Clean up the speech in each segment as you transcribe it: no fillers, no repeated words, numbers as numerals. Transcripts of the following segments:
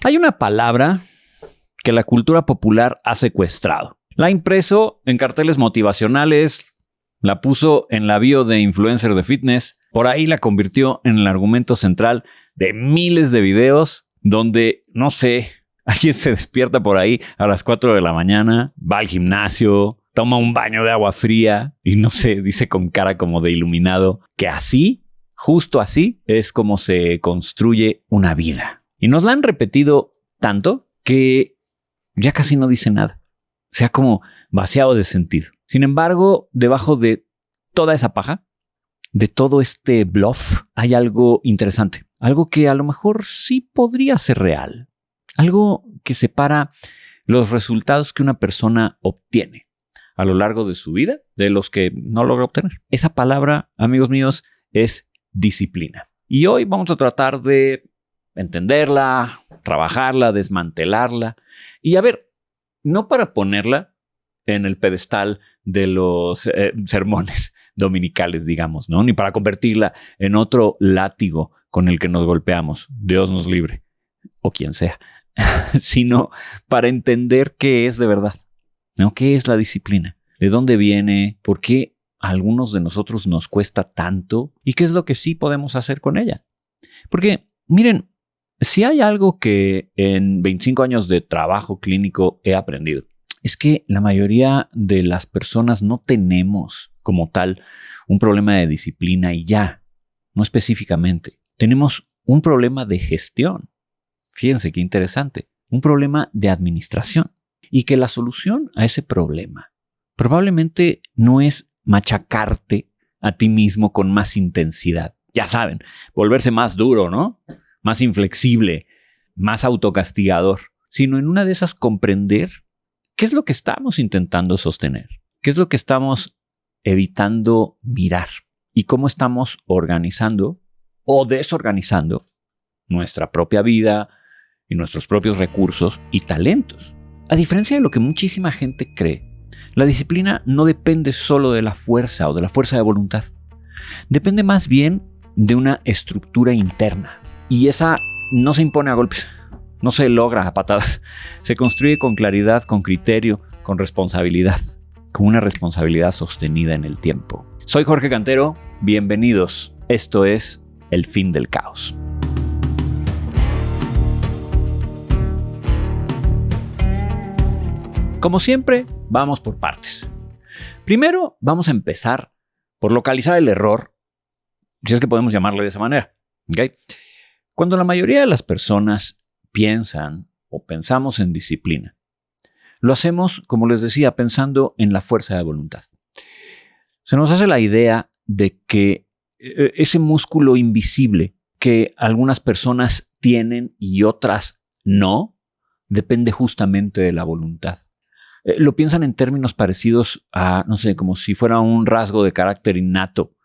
Hay una palabra que la cultura popular ha secuestrado. La ha impreso en carteles motivacionales, la puso en la bio de influencers de fitness, por ahí la convirtió en el argumento central de miles de videos donde, no sé, alguien se despierta por ahí a las 4 de la mañana, va al gimnasio, toma un baño de agua fría y no sé, dice con cara como de iluminado que así, justo así, es como se construye una vida. Y nos la han repetido tanto que ya casi no dice nada. Se ha como vaciado de sentido. Sin embargo, debajo de toda esa paja, de todo este bluff, hay algo interesante. Algo que a lo mejor sí podría ser real. Algo que separa los resultados que una persona obtiene a lo largo de su vida de los que no logra obtener. Esa palabra, amigos míos, es disciplina. Y hoy vamos a tratar de entenderla, trabajarla, desmantelarla y a ver, no para ponerla en el pedestal de los sermones dominicales, digamos, ¿no? Ni para convertirla en otro látigo con el que nos golpeamos, Dios nos libre, o quien sea, sino para entender qué es de verdad, ¿no? ¿Qué es la disciplina? ¿De dónde viene? ¿Por qué a algunos de nosotros nos cuesta tanto? ¿Y qué es lo que sí podemos hacer con ella? Porque, miren, si hay algo que en 25 años de trabajo clínico he aprendido, es que la mayoría de las personas no tenemos como tal un problema de disciplina y ya, no específicamente. Tenemos un problema de gestión. Fíjense qué interesante. Un problema de administración. Y que la solución a ese problema probablemente no es machacarte a ti mismo con más intensidad. Ya saben, volverse más duro, ¿no? Más inflexible, más autocastigador, sino en una de esas comprender qué es lo que estamos intentando sostener, qué es lo que estamos evitando mirar y cómo estamos organizando o desorganizando nuestra propia vida y nuestros propios recursos y talentos. A diferencia de lo que muchísima gente cree, la disciplina no depende solo de la fuerza o de la fuerza de voluntad. Depende más bien de una estructura interna. Y esa no se impone a golpes, no se logra a patadas. Se construye con claridad, con criterio, con responsabilidad, con una responsabilidad sostenida en el tiempo. Soy Jorge Cantero, bienvenidos. Esto es El Fin del Caos. Como siempre, vamos por partes. Primero, vamos a empezar por localizar el error, si es que podemos llamarle de esa manera, ¿ok? Cuando la mayoría de las personas piensan o pensamos en disciplina, lo hacemos, como les decía, pensando en la fuerza de voluntad. Se nos hace la idea de que ese músculo invisible que algunas personas tienen y otras no, depende justamente de la voluntad. Lo piensan en términos parecidos a, no sé, como si fuera un rasgo de carácter innato.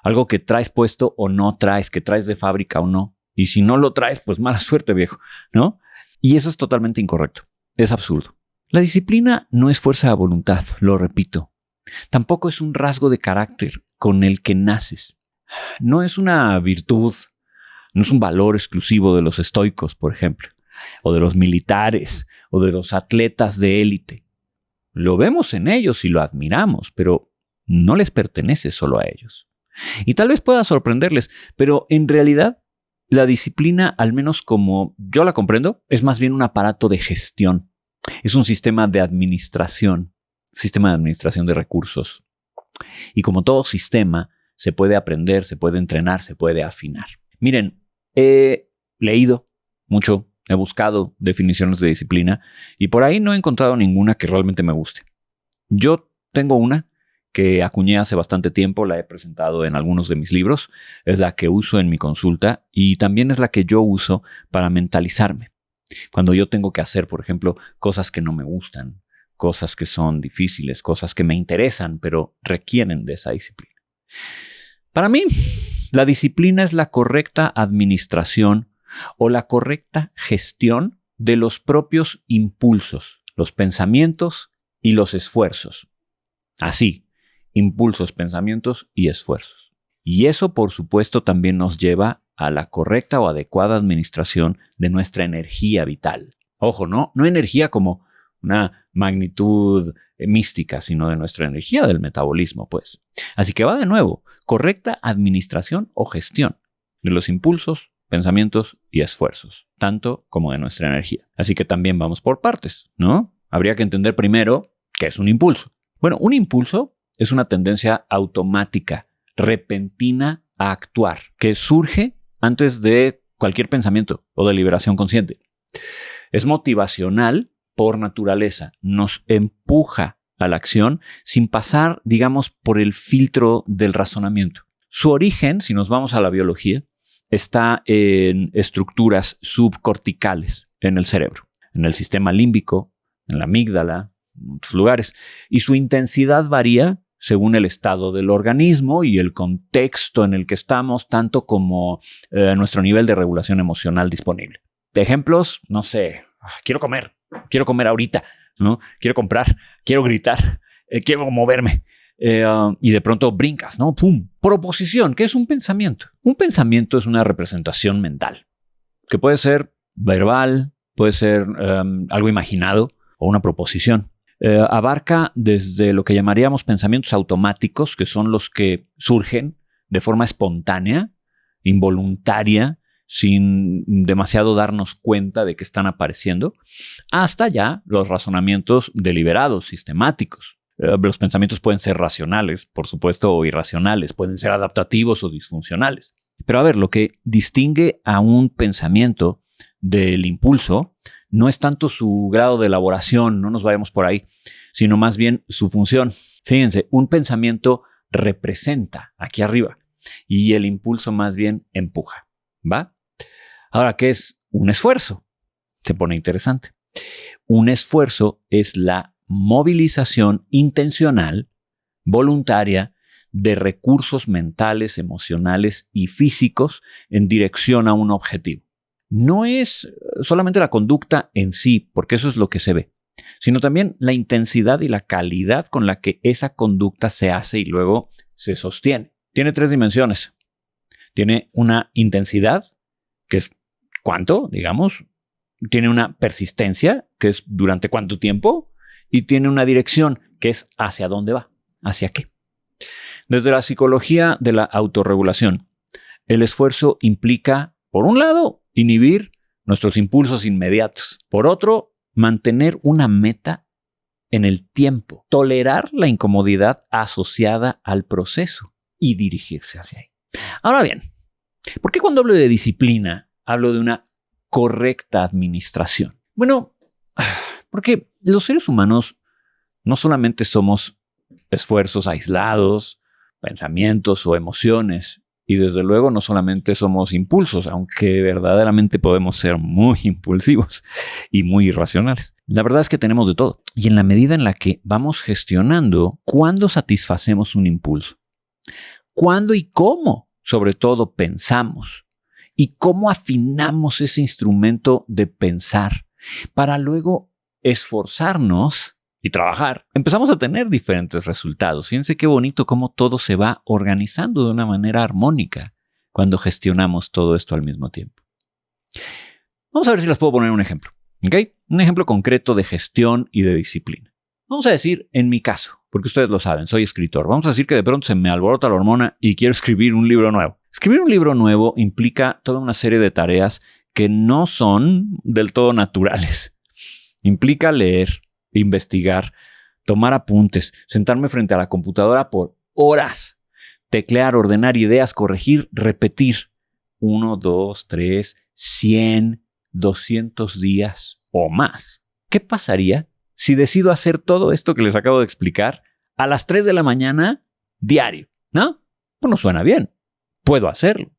Algo que traes puesto o no traes, que traes de fábrica o no. Y si no lo traes, pues mala suerte, viejo, ¿no? Y eso es totalmente incorrecto. Es absurdo. La disciplina no es fuerza de voluntad, lo repito. Tampoco es un rasgo de carácter con el que naces. No es una virtud, no es un valor exclusivo de los estoicos, por ejemplo, o de los militares, o de los atletas de élite. Lo vemos en ellos y lo admiramos, pero no les pertenece solo a ellos. Y tal vez pueda sorprenderles, pero en realidad la disciplina, al menos como yo la comprendo, es más bien un aparato de gestión. Es un sistema de administración de recursos. Y como todo sistema, se puede aprender, se puede entrenar, se puede afinar. Miren, he leído mucho, he buscado definiciones de disciplina y por ahí no he encontrado ninguna que realmente me guste. Yo tengo una que acuñé hace bastante tiempo, la he presentado en algunos de mis libros, es la que uso en mi consulta y también es la que yo uso para mentalizarme. Cuando yo tengo que hacer, por ejemplo, cosas que no me gustan, cosas que son difíciles, cosas que me interesan, pero requieren de esa disciplina. Para mí, la disciplina es la correcta administración o la correcta gestión de los propios impulsos, los pensamientos y los esfuerzos. Así, impulsos, pensamientos y esfuerzos. Y eso, por supuesto, también nos lleva a la correcta o adecuada administración de nuestra energía vital. Ojo, no energía como una magnitud mística, sino de nuestra energía del metabolismo, pues. Así que va de nuevo, correcta administración o gestión de los impulsos, pensamientos y esfuerzos, tanto como de nuestra energía. Así que también vamos por partes, ¿no? Habría que entender primero qué es un impulso. Bueno, un impulso es una tendencia automática, repentina a actuar, que surge antes de cualquier pensamiento o deliberación consciente. Es motivacional por naturaleza, nos empuja a la acción sin pasar, digamos, por el filtro del razonamiento. Su origen, si nos vamos a la biología, está en estructuras subcorticales en el cerebro, en el sistema límbico, en la amígdala, en otros lugares, y su intensidad varía según el estado del organismo y el contexto en el que estamos, tanto como nuestro nivel de regulación emocional disponible. De ejemplos, no sé, quiero comer ahorita, ¿no? Quiero comprar, quiero gritar, quiero moverme. Y de pronto brincas, ¿no? ¡Pum! Proposición, ¿qué es un pensamiento? Un pensamiento es una representación mental, que puede ser verbal, puede ser algo imaginado o una proposición. Abarca desde lo que llamaríamos pensamientos automáticos, que son los que surgen de forma espontánea, involuntaria, sin demasiado darnos cuenta de que están apareciendo, hasta ya los razonamientos deliberados, sistemáticos. Los pensamientos pueden ser racionales, por supuesto, o irracionales, pueden ser adaptativos o disfuncionales. Pero a ver, lo que distingue a un pensamiento del impulso no es tanto su grado de elaboración, no nos vayamos por ahí, sino más bien su función. Fíjense, un pensamiento representa aquí arriba y el impulso más bien empuja, ¿va? Ahora, ¿qué es un esfuerzo? Se pone interesante. Un esfuerzo es la movilización intencional, voluntaria, de recursos mentales, emocionales y físicos en dirección a un objetivo. No es solamente la conducta en sí, porque eso es lo que se ve, sino también la intensidad y la calidad con la que esa conducta se hace y luego se sostiene. Tiene 3 dimensiones. Tiene una intensidad, que es cuánto, digamos. Tiene una persistencia, que es durante cuánto tiempo. Y tiene una dirección, que es hacia dónde va, hacia qué. Desde la psicología de la autorregulación, el esfuerzo implica, por un lado, inhibir nuestros impulsos inmediatos. Por otro, mantener una meta en el tiempo, tolerar la incomodidad asociada al proceso y dirigirse hacia ahí. Ahora bien, ¿por qué cuando hablo de disciplina hablo de una correcta administración? Bueno, porque los seres humanos no solamente somos esfuerzos aislados, pensamientos o emociones, y desde luego no solamente somos impulsos, aunque verdaderamente podemos ser muy impulsivos y muy irracionales. La verdad es que tenemos de todo. Y en la medida en la que vamos gestionando cuándo satisfacemos un impulso, cuándo y cómo, sobre todo, pensamos, y cómo afinamos ese instrumento de pensar para luego esforzarnos y trabajar, empezamos a tener diferentes resultados. Fíjense qué bonito cómo todo se va organizando de una manera armónica cuando gestionamos todo esto al mismo tiempo. Vamos a ver si les puedo poner un ejemplo. ¿Okay? Un ejemplo concreto de gestión y de disciplina. Vamos a decir, en mi caso, porque ustedes lo saben, soy escritor. Vamos a decir que de pronto se me alborota la hormona y quiero escribir un libro nuevo. Escribir un libro nuevo implica toda una serie de tareas que no son del todo naturales. Implica leer, investigar, tomar apuntes, sentarme frente a la computadora por horas, teclear, ordenar ideas, corregir, repetir. 1, 2, 3, 100, 200 días o más. ¿Qué pasaría si decido hacer todo esto que les acabo de explicar a las 3 de la mañana diario? ¿No? Pues no suena bien. Puedo hacerlo.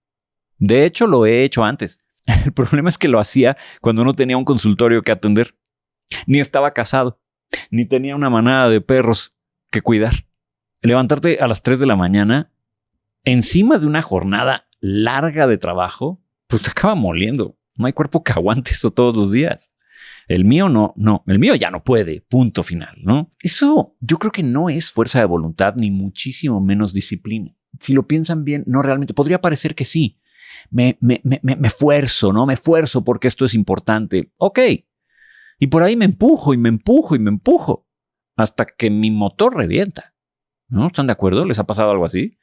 De hecho, lo he hecho antes. El problema es que lo hacía cuando no tenía un consultorio que atender, ni estaba casado, ni tenía una manada de perros que cuidar. Levantarte a las 3 de la mañana encima de una jornada larga de trabajo, pues te acaba moliendo. No hay cuerpo que aguante eso todos los días. El mío no, el mío ya no puede, punto final, ¿no? Eso yo creo que no es fuerza de voluntad, ni muchísimo menos disciplina. Si lo piensan bien, no realmente. Podría parecer que sí, me esfuerzo, ¿no? Me esfuerzo porque esto es importante. Ok. Y por ahí me empujo y me empujo y me empujo hasta que mi motor revienta. ¿No? ¿Están de acuerdo? ¿Les ha pasado algo así?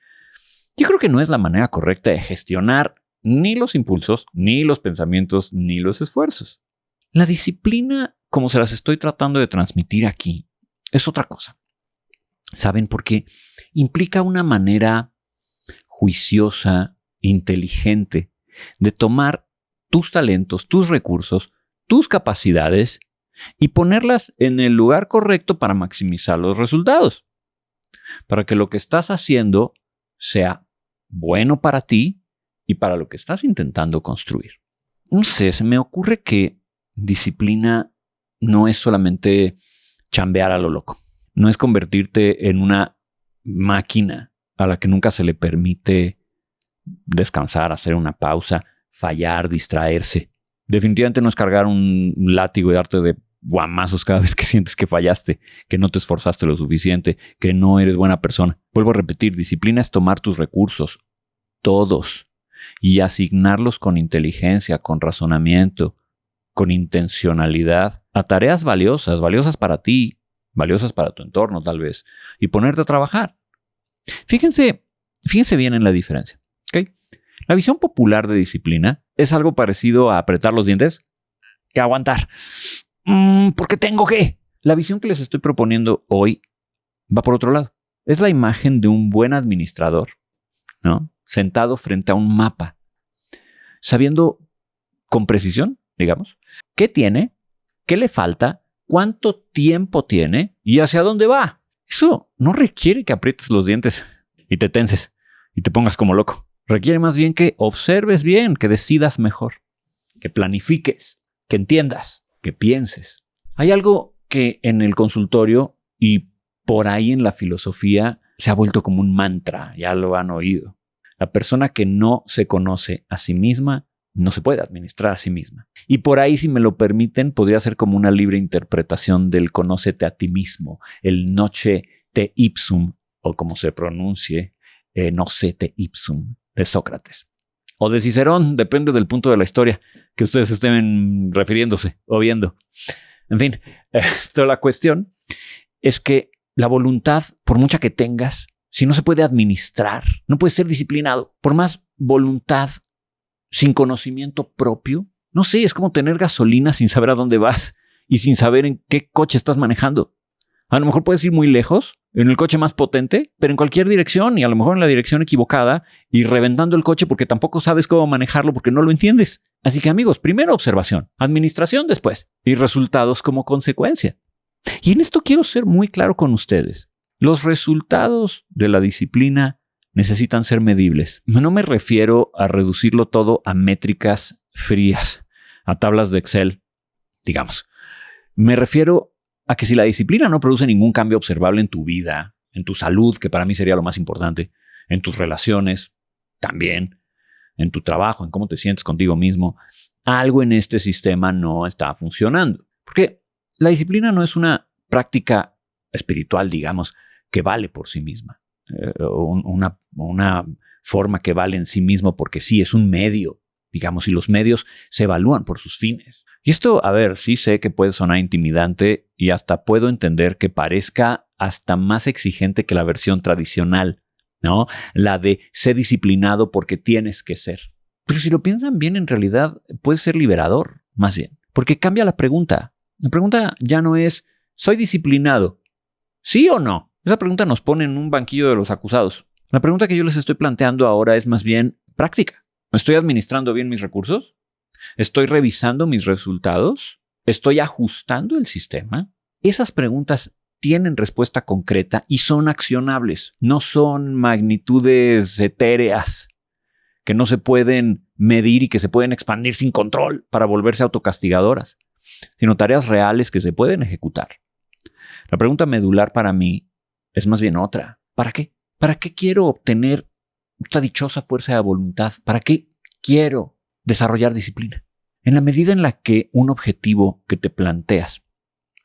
Yo creo que no es la manera correcta de gestionar ni los impulsos, ni los pensamientos, ni los esfuerzos. La disciplina, como se las estoy tratando de transmitir aquí, es otra cosa. ¿Saben? Porque implica una manera juiciosa, inteligente, de tomar tus talentos, tus recursos, tus capacidades y ponerlas en el lugar correcto para maximizar los resultados. Para que lo que estás haciendo sea bueno para ti y para lo que estás intentando construir. No sé, se me ocurre que disciplina no es solamente chambear a lo loco. No es convertirte en una máquina a la que nunca se le permite descansar, hacer una pausa, fallar, distraerse. Definitivamente no es cargar un látigo y darte de guamazos cada vez que sientes que fallaste, que no te esforzaste lo suficiente, que no eres buena persona. Vuelvo a repetir, disciplina es tomar tus recursos, todos, y asignarlos con inteligencia, con razonamiento, con intencionalidad, a tareas valiosas, valiosas para ti, valiosas para tu entorno tal vez, y ponerte a trabajar. Fíjense bien en la diferencia. ¿Okay? La visión popular de disciplina es algo parecido a apretar los dientes y aguantar. Porque tengo que. La visión que les estoy proponiendo hoy va por otro lado. Es la imagen de un buen administrador, ¿no? Sentado frente a un mapa, sabiendo con precisión, digamos, qué tiene, qué le falta, cuánto tiempo tiene y hacia dónde va. Eso no requiere que aprietes los dientes y te tenses y te pongas como loco. Requiere más bien que observes bien, que decidas mejor, que planifiques, que entiendas, que pienses. Hay algo que en el consultorio y por ahí en la filosofía se ha vuelto como un mantra, ya lo han oído. La persona que no se conoce a sí misma no se puede administrar a sí misma. Y por ahí, si me lo permiten, podría ser como una libre interpretación del conócete a ti mismo, el noce te ipsum, o como se pronuncie, nocete ipsum, de Sócrates. O de Cicerón, depende del punto de la historia que ustedes estén refiriéndose o viendo. En fin, toda la cuestión es que la voluntad, por mucha que tengas, si no se puede administrar, no puedes ser disciplinado. Por más voluntad, sin conocimiento propio, no sé, es como tener gasolina sin saber a dónde vas y sin saber en qué coche estás manejando. A lo mejor puedes ir muy lejos, en el coche más potente, pero en cualquier dirección y a lo mejor en la dirección equivocada y reventando el coche porque tampoco sabes cómo manejarlo porque no lo entiendes. Así que amigos, primero observación, administración después y resultados como consecuencia. Y en esto quiero ser muy claro con ustedes. Los resultados de la disciplina necesitan ser medibles. No me refiero a reducirlo todo a métricas frías, a tablas de Excel, digamos. Me refiero a que si la disciplina no produce ningún cambio observable en tu vida, en tu salud, que para mí sería lo más importante, en tus relaciones también, en tu trabajo, en cómo te sientes contigo mismo, algo en este sistema no está funcionando. Porque la disciplina no es una práctica espiritual, digamos, que vale por sí misma. Una forma que vale en sí mismo porque sí, es un medio, digamos, y los medios se evalúan por sus fines. Y esto, a ver, sí sé que puede sonar intimidante y hasta puedo entender que parezca hasta más exigente que la versión tradicional, ¿no? La de ser disciplinado porque tienes que ser. Pero si lo piensan bien, en realidad puede ser liberador, más bien, porque cambia la pregunta. La pregunta ya no es, ¿soy disciplinado? ¿Sí o no? Esa pregunta nos pone en un banquillo de los acusados. La pregunta que yo les estoy planteando ahora es más bien práctica. ¿Estoy administrando bien mis recursos? ¿Estoy revisando mis resultados? ¿Estoy ajustando el sistema? Esas preguntas tienen respuesta concreta y son accionables. No son magnitudes etéreas que no se pueden medir y que se pueden expandir sin control para volverse autocastigadoras, sino tareas reales que se pueden ejecutar. La pregunta medular para mí es más bien otra. ¿Para qué? ¿Para qué quiero obtener esta dichosa fuerza de voluntad? ¿Para qué quiero desarrollar disciplina? En la medida en la que un objetivo que te planteas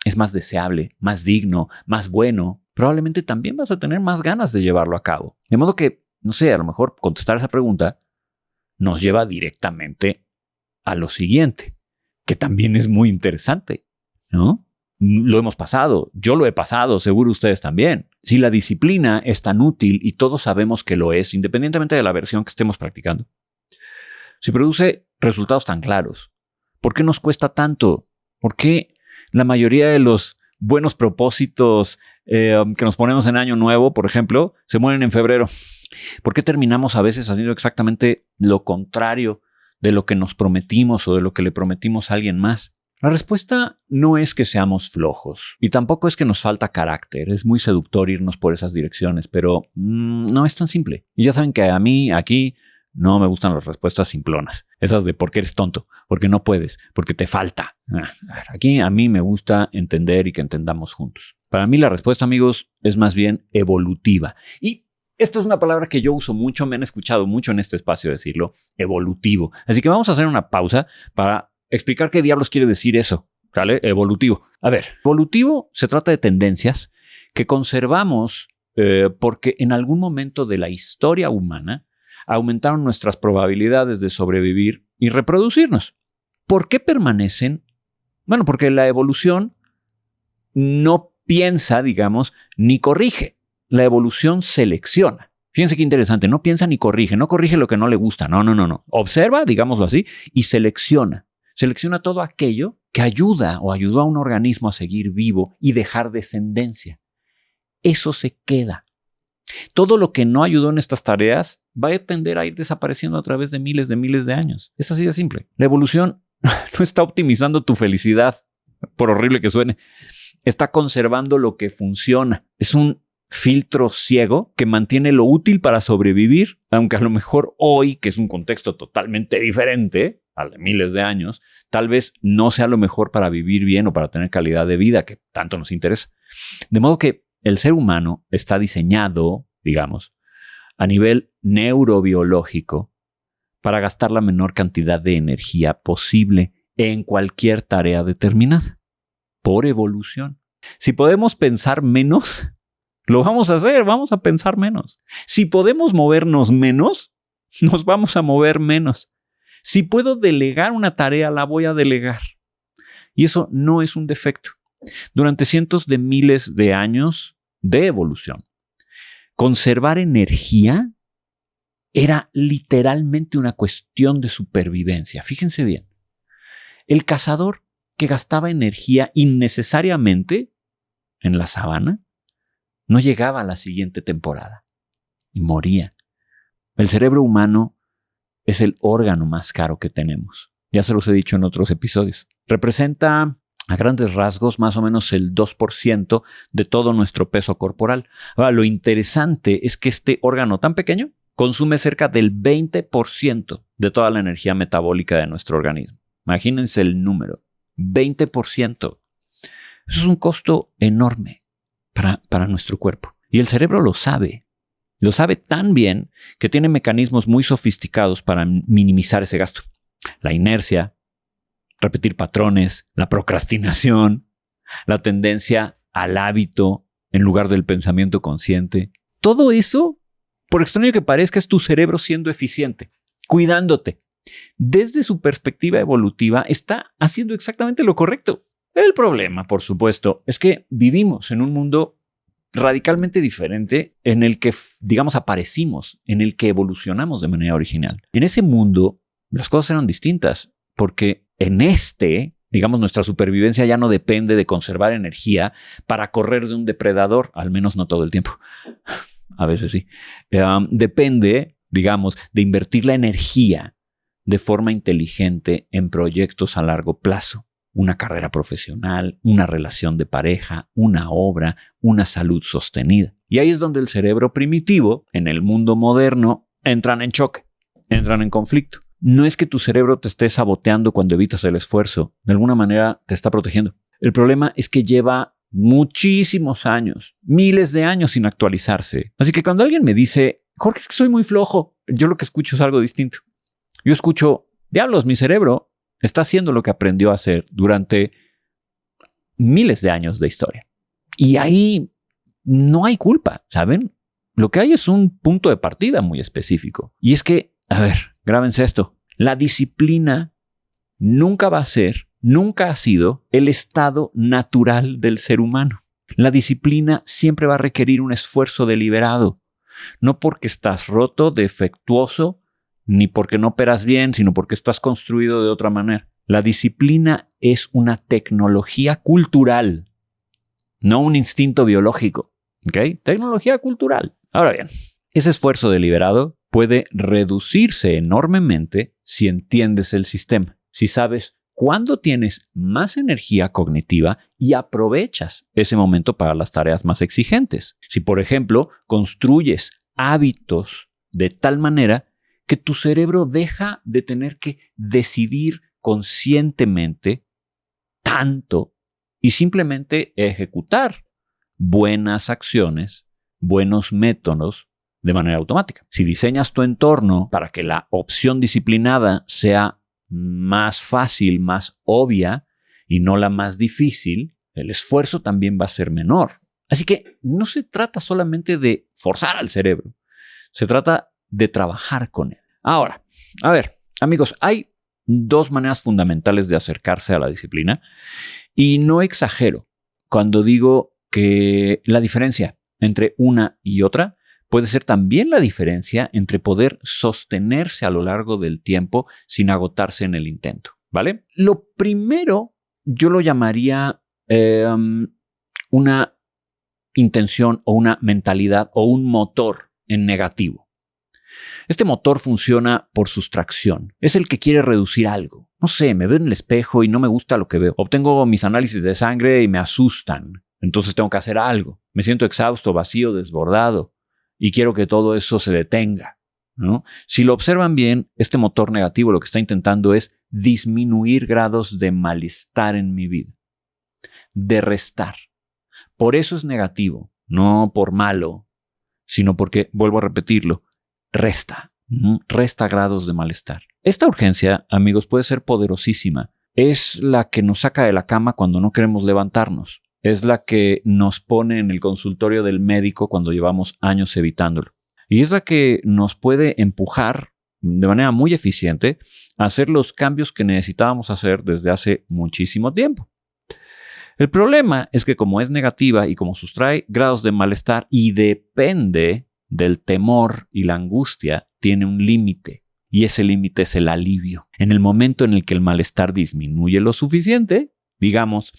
es más deseable, más digno, más bueno, probablemente también vas a tener más ganas de llevarlo a cabo. De modo que, no sé, a lo mejor contestar esa pregunta nos lleva directamente a lo siguiente, que también es muy interesante, ¿no? Lo hemos pasado, yo lo he pasado, seguro ustedes también. Si la disciplina es tan útil y todos sabemos que lo es, independientemente de la versión que estemos practicando, si produce resultados tan claros, ¿por qué nos cuesta tanto? ¿Por qué la mayoría de los buenos propósitos que nos ponemos en Año Nuevo, por ejemplo, se mueren en febrero? ¿Por qué terminamos a veces haciendo exactamente lo contrario de lo que nos prometimos o de lo que le prometimos a alguien más? La respuesta no es que seamos flojos y tampoco es que nos falta carácter. Es muy seductor irnos por esas direcciones, pero no es tan simple. Y ya saben que a mí aquí no me gustan las respuestas simplonas. Esas de por qué eres tonto, porque no puedes, porque te falta. Aquí a mí me gusta entender y que entendamos juntos. Para mí la respuesta, amigos, es más bien evolutiva. Y esta es una palabra que yo uso mucho, me han escuchado mucho en este espacio decirlo, evolutivo. Así que vamos a hacer una pausa para explicar qué diablos quiere decir eso, ¿vale? Evolutivo. A ver, evolutivo se trata de tendencias que conservamos porque en algún momento de la historia humana aumentaron nuestras probabilidades de sobrevivir y reproducirnos. ¿Por qué permanecen? Bueno, porque la evolución no piensa, digamos, ni corrige. La evolución selecciona. Fíjense qué interesante, no piensa ni corrige, no corrige lo que no le gusta, no. Observa, digámoslo así, y selecciona. Selecciona todo aquello que ayuda o ayudó a un organismo a seguir vivo y dejar descendencia. Eso se queda. Todo lo que no ayudó en estas tareas va a tender a ir desapareciendo a través de miles de años. Es así de simple. La evolución no está optimizando tu felicidad, por horrible que suene. Está conservando lo que funciona. Es un filtro ciego que mantiene lo útil para sobrevivir, aunque a lo mejor hoy, que es un contexto totalmente diferente al de miles de años, tal vez no sea lo mejor para vivir bien o para tener calidad de vida que tanto nos interesa. De modo que el ser humano está diseñado, digamos, a nivel neurobiológico para gastar la menor cantidad de energía posible en cualquier tarea determinada, por evolución. Si podemos pensar menos, lo vamos a hacer, vamos a pensar menos. Si podemos movernos menos, nos vamos a mover menos. Si puedo delegar una tarea, la voy a delegar. Y eso no es un defecto. Durante cientos de miles de años de evolución, conservar energía era literalmente una cuestión de supervivencia. Fíjense bien. El cazador que gastaba energía innecesariamente en la sabana no llegaba a la siguiente temporada y moría. El cerebro humano es el órgano más caro que tenemos. Ya se los he dicho en otros episodios. Representa a grandes rasgos más o menos el 2% de todo nuestro peso corporal. Ahora, lo interesante es que este órgano tan pequeño consume cerca del 20% de toda la energía metabólica de nuestro organismo. Imagínense el número, 20%. Eso es un costo enorme para nuestro cuerpo. Y el cerebro lo sabe. Lo sabe tan bien que tiene mecanismos muy sofisticados para minimizar ese gasto. La inercia, repetir patrones, la procrastinación, la tendencia al hábito en lugar del pensamiento consciente. Todo eso, por extraño que parezca, es tu cerebro siendo eficiente, cuidándote. Desde su perspectiva evolutiva, está haciendo exactamente lo correcto. El problema, por supuesto, es que vivimos en un mundo radicalmente diferente en el que, digamos, aparecimos, en el que evolucionamos de manera original. En ese mundo, las cosas eran distintas, porque en digamos, nuestra supervivencia ya no depende de conservar energía para correr de un depredador, al menos no todo el tiempo. A veces sí. Depende, digamos, de invertir la energía de forma inteligente en proyectos a largo plazo. Una carrera profesional, una relación de pareja, una obra, una salud sostenida. Y ahí es donde el cerebro primitivo, en el mundo moderno, entran en choque, entran en conflicto. No es que tu cerebro te esté saboteando cuando evitas el esfuerzo. De alguna manera te está protegiendo. El problema es que lleva muchísimos años, miles de años sin actualizarse. Así que cuando alguien me dice, Jorge, es que soy muy flojo, yo lo que escucho es algo distinto. Yo escucho, diablos, mi cerebro está haciendo lo que aprendió a hacer durante miles de años de historia. Y ahí no hay culpa, ¿saben? Lo que hay es un punto de partida muy específico. Y es que, a ver, Grábense esto. La disciplina nunca va a ser, nunca ha sido el estado natural del ser humano. La disciplina siempre va a requerir un esfuerzo deliberado. No porque estás roto, defectuoso, ni porque no operas bien, sino porque estás construido de otra manera. La disciplina es una tecnología cultural, no un instinto biológico. ¿Ok? Tecnología cultural. Ahora bien, ese esfuerzo deliberado puede reducirse enormemente si entiendes el sistema, si sabes cuándo tienes más energía cognitiva y aprovechas ese momento para las tareas más exigentes. Si, por ejemplo, construyes hábitos de tal manera que tu cerebro deja de tener que decidir conscientemente tanto y simplemente ejecutar buenas acciones, buenos métodos de manera automática. Si diseñas tu entorno para que la opción disciplinada sea más fácil, más obvia y no la más difícil, el esfuerzo también va a ser menor. Así que no se trata solamente de forzar al cerebro, se trata de trabajar con él. Ahora, a ver, amigos, hay dos maneras fundamentales de acercarse a la disciplina y no exagero cuando digo que la diferencia entre una y otra puede ser también la diferencia entre poder sostenerse a lo largo del tiempo sin agotarse en el intento, ¿vale? Lo primero yo lo llamaría una intención o una mentalidad o un motor en negativo. Este motor funciona por sustracción. Es el que quiere reducir algo. No sé, me veo en el espejo y no me gusta lo que veo. Obtengo mis análisis de sangre y me asustan. Entonces tengo que hacer algo. Me siento exhausto, vacío, desbordado. Y quiero que todo eso se detenga, ¿no? Si lo observan bien, este motor negativo lo que está intentando es disminuir grados de malestar en mi vida. De restar. Por eso es negativo, no por malo, sino porque, vuelvo a repetirlo, resta grados de malestar. Esta urgencia, amigos, puede ser poderosísima. Es la que nos saca de la cama cuando no queremos levantarnos. Es la que nos pone en el consultorio del médico cuando llevamos años evitándolo. Y es la que nos puede empujar de manera muy eficiente a hacer los cambios que necesitábamos hacer desde hace muchísimo tiempo. El problema es que como es negativa y como sustrae grados de malestar y depende del temor y la angustia, tiene un límite. Y ese límite es el alivio. En el momento en el que el malestar disminuye lo suficiente, digamos,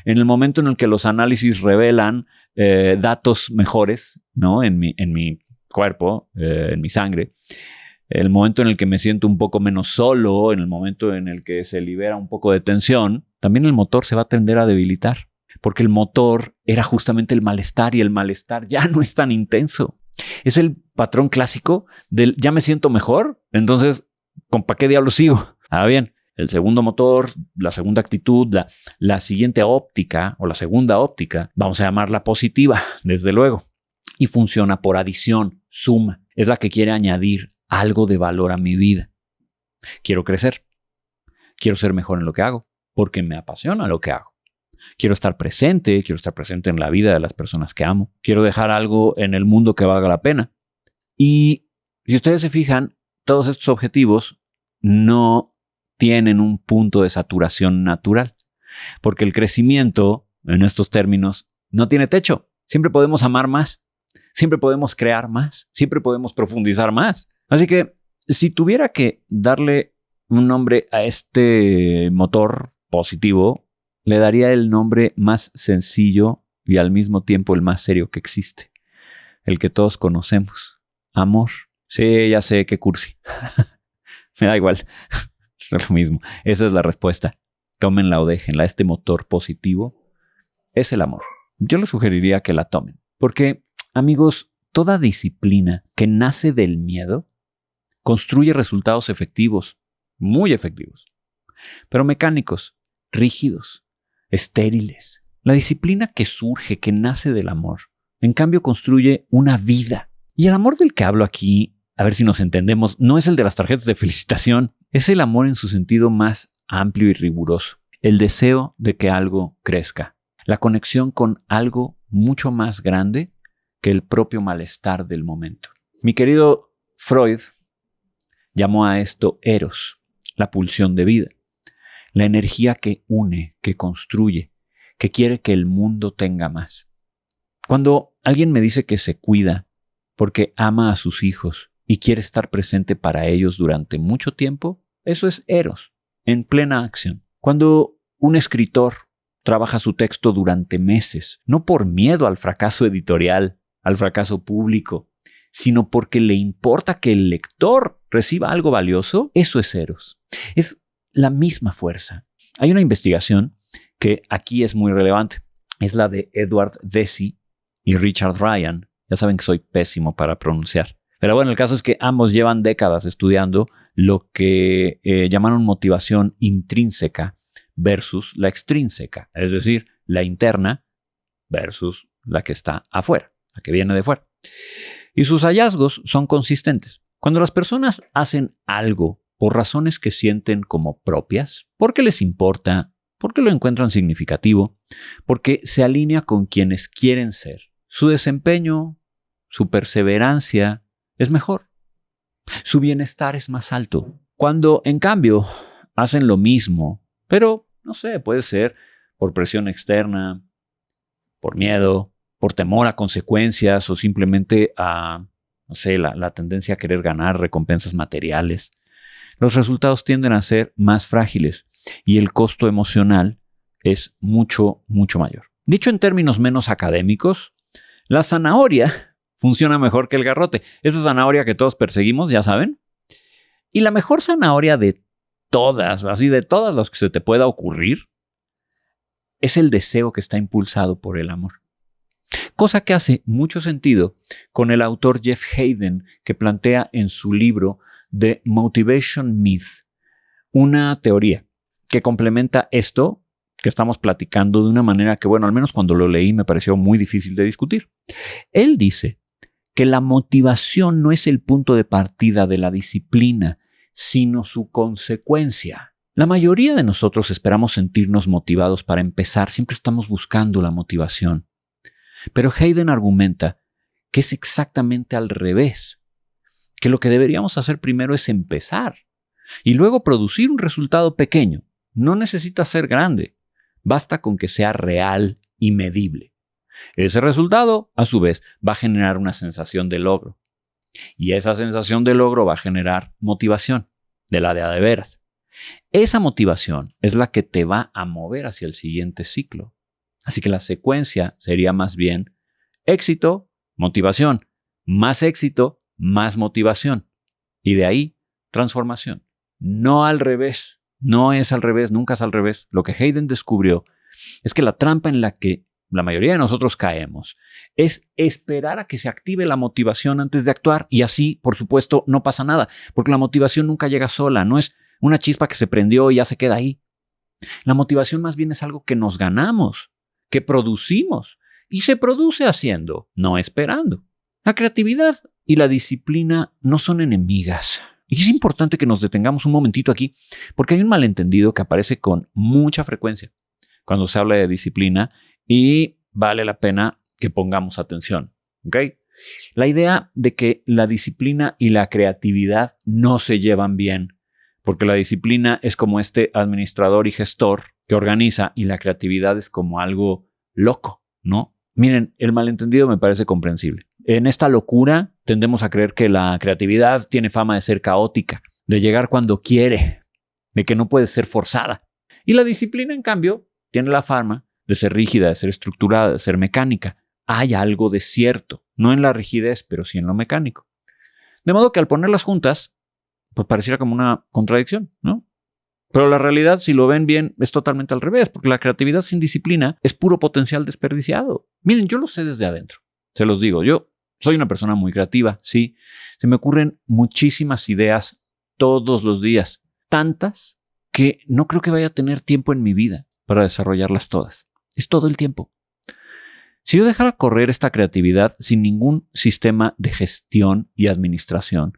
en el momento en el que los análisis revelan datos mejores, ¿no? en mi cuerpo, en mi sangre, el momento en el que me siento un poco menos solo, en el momento en el que se libera un poco de tensión, también el motor se va a tender a debilitar, porque el motor era justamente el malestar y el malestar ya no es tan intenso. Es el patrón clásico del ya me siento mejor, entonces, ¿para qué diablos sigo? Ahora bien, el segundo motor, la segunda actitud, la siguiente óptica o la segunda óptica, vamos a llamarla positiva, desde luego. Y funciona por adición, suma. Es la que quiere añadir algo de valor a mi vida. Quiero crecer. Quiero ser mejor en lo que hago, porque me apasiona lo que hago. Quiero estar presente en la vida de las personas que amo. Quiero dejar algo en el mundo que valga la pena. Y si ustedes se fijan, todos estos objetivos no tienen un punto de saturación natural, porque el crecimiento, en estos términos, no tiene techo. Siempre podemos amar más, siempre podemos crear más, siempre podemos profundizar más. Así que si tuviera que darle un nombre a este motor positivo, le daría el nombre más sencillo y al mismo tiempo el más serio que existe, el que todos conocemos: amor. Sí, ya sé, qué cursi. Me da igual. Es lo mismo. Esa es la respuesta. Tómenla o déjenla. Este motor positivo es el amor. Yo les sugeriría que la tomen. Porque, amigos, toda disciplina que nace del miedo construye resultados efectivos, muy efectivos, pero mecánicos, rígidos, estériles. La disciplina que surge, que nace del amor, en cambio construye una vida. Y el amor del que hablo aquí, a ver si nos entendemos, no es el de las tarjetas de felicitación. Es el amor en su sentido más amplio y riguroso. El deseo de que algo crezca. La conexión con algo mucho más grande que el propio malestar del momento. Mi querido Freud llamó a esto Eros, la pulsión de vida, la energía que une, que construye, que quiere que el mundo tenga más. Cuando alguien me dice que se cuida porque ama a sus hijos y quiere estar presente para ellos durante mucho tiempo, eso es Eros, en plena acción. Cuando un escritor trabaja su texto durante meses, no por miedo al fracaso editorial, al fracaso público, sino porque le importa que el lector reciba algo valioso, eso es Eros. Es la misma fuerza. Hay una investigación que aquí es muy relevante. Es la de Edward Deci y Richard Ryan. Ya saben que soy pésimo para pronunciar. Pero bueno, el caso es que ambos llevan décadas estudiando lo que llamaron motivación intrínseca versus la extrínseca, es decir, la interna versus la que está afuera, la que viene de fuera. Y sus hallazgos son consistentes. Cuando las personas hacen algo por razones que sienten como propias, porque les importa, porque lo encuentran significativo, porque se alinea con quienes quieren ser, su desempeño, su perseverancia es mejor. Su bienestar es más alto. Cuando, en cambio, hacen lo mismo, pero, no sé, puede ser por presión externa, por miedo, por temor a consecuencias o simplemente a, no sé, la tendencia a querer ganar recompensas materiales, los resultados tienden a ser más frágiles y el costo emocional es mucho, mucho mayor. Dicho en términos menos académicos, la zanahoria funciona mejor que el garrote. Esa zanahoria que todos perseguimos, ya saben. Y la mejor zanahoria de todas, así de todas las que se te pueda ocurrir, es el deseo que está impulsado por el amor. Cosa que hace mucho sentido con el autor Jeff Hayden, que plantea en su libro The Motivation Myth una teoría que complementa esto que estamos platicando de una manera que, bueno, al menos cuando lo leí me pareció muy difícil de discutir. Él dice que la motivación no es el punto de partida de la disciplina, sino su consecuencia. La mayoría de nosotros esperamos sentirnos motivados para empezar, siempre estamos buscando la motivación. Pero Hayden argumenta que es exactamente al revés, que lo que deberíamos hacer primero es empezar y luego producir un resultado pequeño. No necesita ser grande, basta con que sea real y medible. Ese resultado, a su vez, va a generar una sensación de logro. Y esa sensación de logro va a generar motivación, de la de a de veras. Esa motivación es la que te va a mover hacia el siguiente ciclo. Así que la secuencia sería más bien éxito, motivación, más éxito, más motivación. Y de ahí, transformación. No al revés. No es al revés, nunca es al revés. Lo que Hayden descubrió es que la trampa en la que la mayoría de nosotros caemos es esperar a que se active la motivación antes de actuar y así, por supuesto, no pasa nada, porque la motivación nunca llega sola, no es una chispa que se prendió y ya se queda ahí. La motivación más bien es algo que nos ganamos, que producimos y se produce haciendo, no esperando. La creatividad y la disciplina no son enemigas. Y es importante que nos detengamos un momentito aquí, porque hay un malentendido que aparece con mucha frecuencia cuando se habla de disciplina y vale la pena que pongamos atención. ¿Okay? La idea de que la disciplina y la creatividad no se llevan bien, porque la disciplina es como este administrador y gestor que organiza y la creatividad es como algo loco, ¿no? Miren, el malentendido me parece comprensible. En esta locura tendemos a creer que la creatividad tiene fama de ser caótica, de llegar cuando quiere, de que no puede ser forzada. Y la disciplina, en cambio, tiene la fama de ser rígida, de ser estructurada, de ser mecánica. Hay algo de cierto, no en la rigidez, pero sí en lo mecánico. De modo que al ponerlas juntas, pues pareciera como una contradicción, ¿no? Pero la realidad, si lo ven bien, es totalmente al revés, porque la creatividad sin disciplina es puro potencial desperdiciado. Miren, yo lo sé desde adentro, se los digo, yo soy una persona muy creativa, sí. Se me ocurren muchísimas ideas todos los días, tantas que no creo que vaya a tener tiempo en mi vida para desarrollarlas todas. Es todo el tiempo. Si yo dejara correr esta creatividad sin ningún sistema de gestión y administración,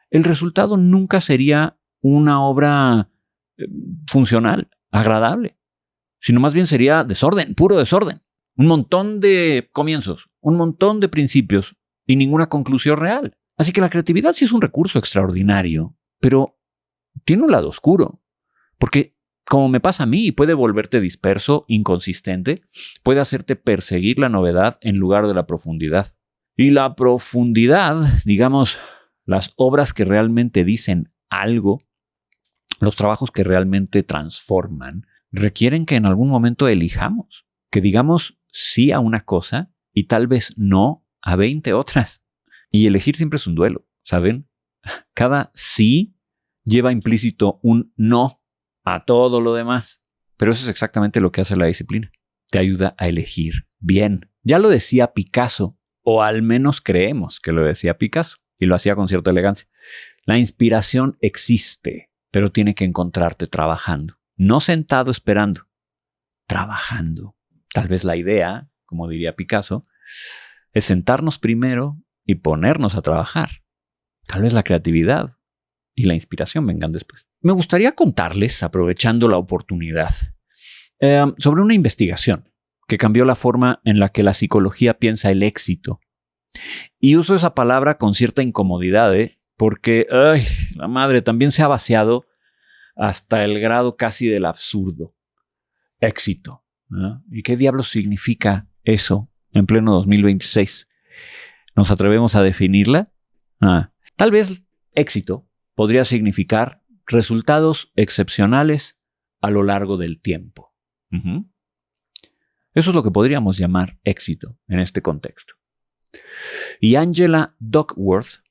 el resultado nunca sería una obra funcional, agradable, sino más bien sería desorden, puro desorden. Un montón de comienzos, un montón de principios y ninguna conclusión real. Así que la creatividad sí es un recurso extraordinario, pero tiene un lado oscuro, porque como me pasa a mí, puede volverte disperso, inconsistente, puede hacerte perseguir la novedad en lugar de la profundidad. Y la profundidad, digamos, las obras que realmente dicen algo, los trabajos que realmente transforman, requieren que en algún momento elijamos, que digamos sí a una cosa y tal vez no a 20 otras. Y elegir siempre es un duelo, ¿saben? Cada sí lleva implícito un no a todo lo demás. Pero eso es exactamente lo que hace la disciplina. Te ayuda a elegir bien. Ya lo decía Picasso, o al menos creemos que lo decía Picasso, y lo hacía con cierta elegancia. La inspiración existe, pero tiene que encontrarte trabajando. No sentado esperando, trabajando. Tal vez la idea, como diría Picasso, es sentarnos primero y ponernos a trabajar. Tal vez la creatividad y la inspiración vengan después. Me gustaría contarles, aprovechando la oportunidad, sobre una investigación que cambió la forma en la que la psicología piensa el éxito. Y uso esa palabra con cierta incomodidad, porque la madre también se ha vaciado hasta el grado casi del absurdo. Éxito. ¿No? ¿Y qué diablos significa eso en pleno 2026? ¿Nos atrevemos a definirla? Tal vez éxito podría significar resultados excepcionales a lo largo del tiempo. Eso es lo que podríamos llamar éxito en este contexto. Y Angela Duckworth,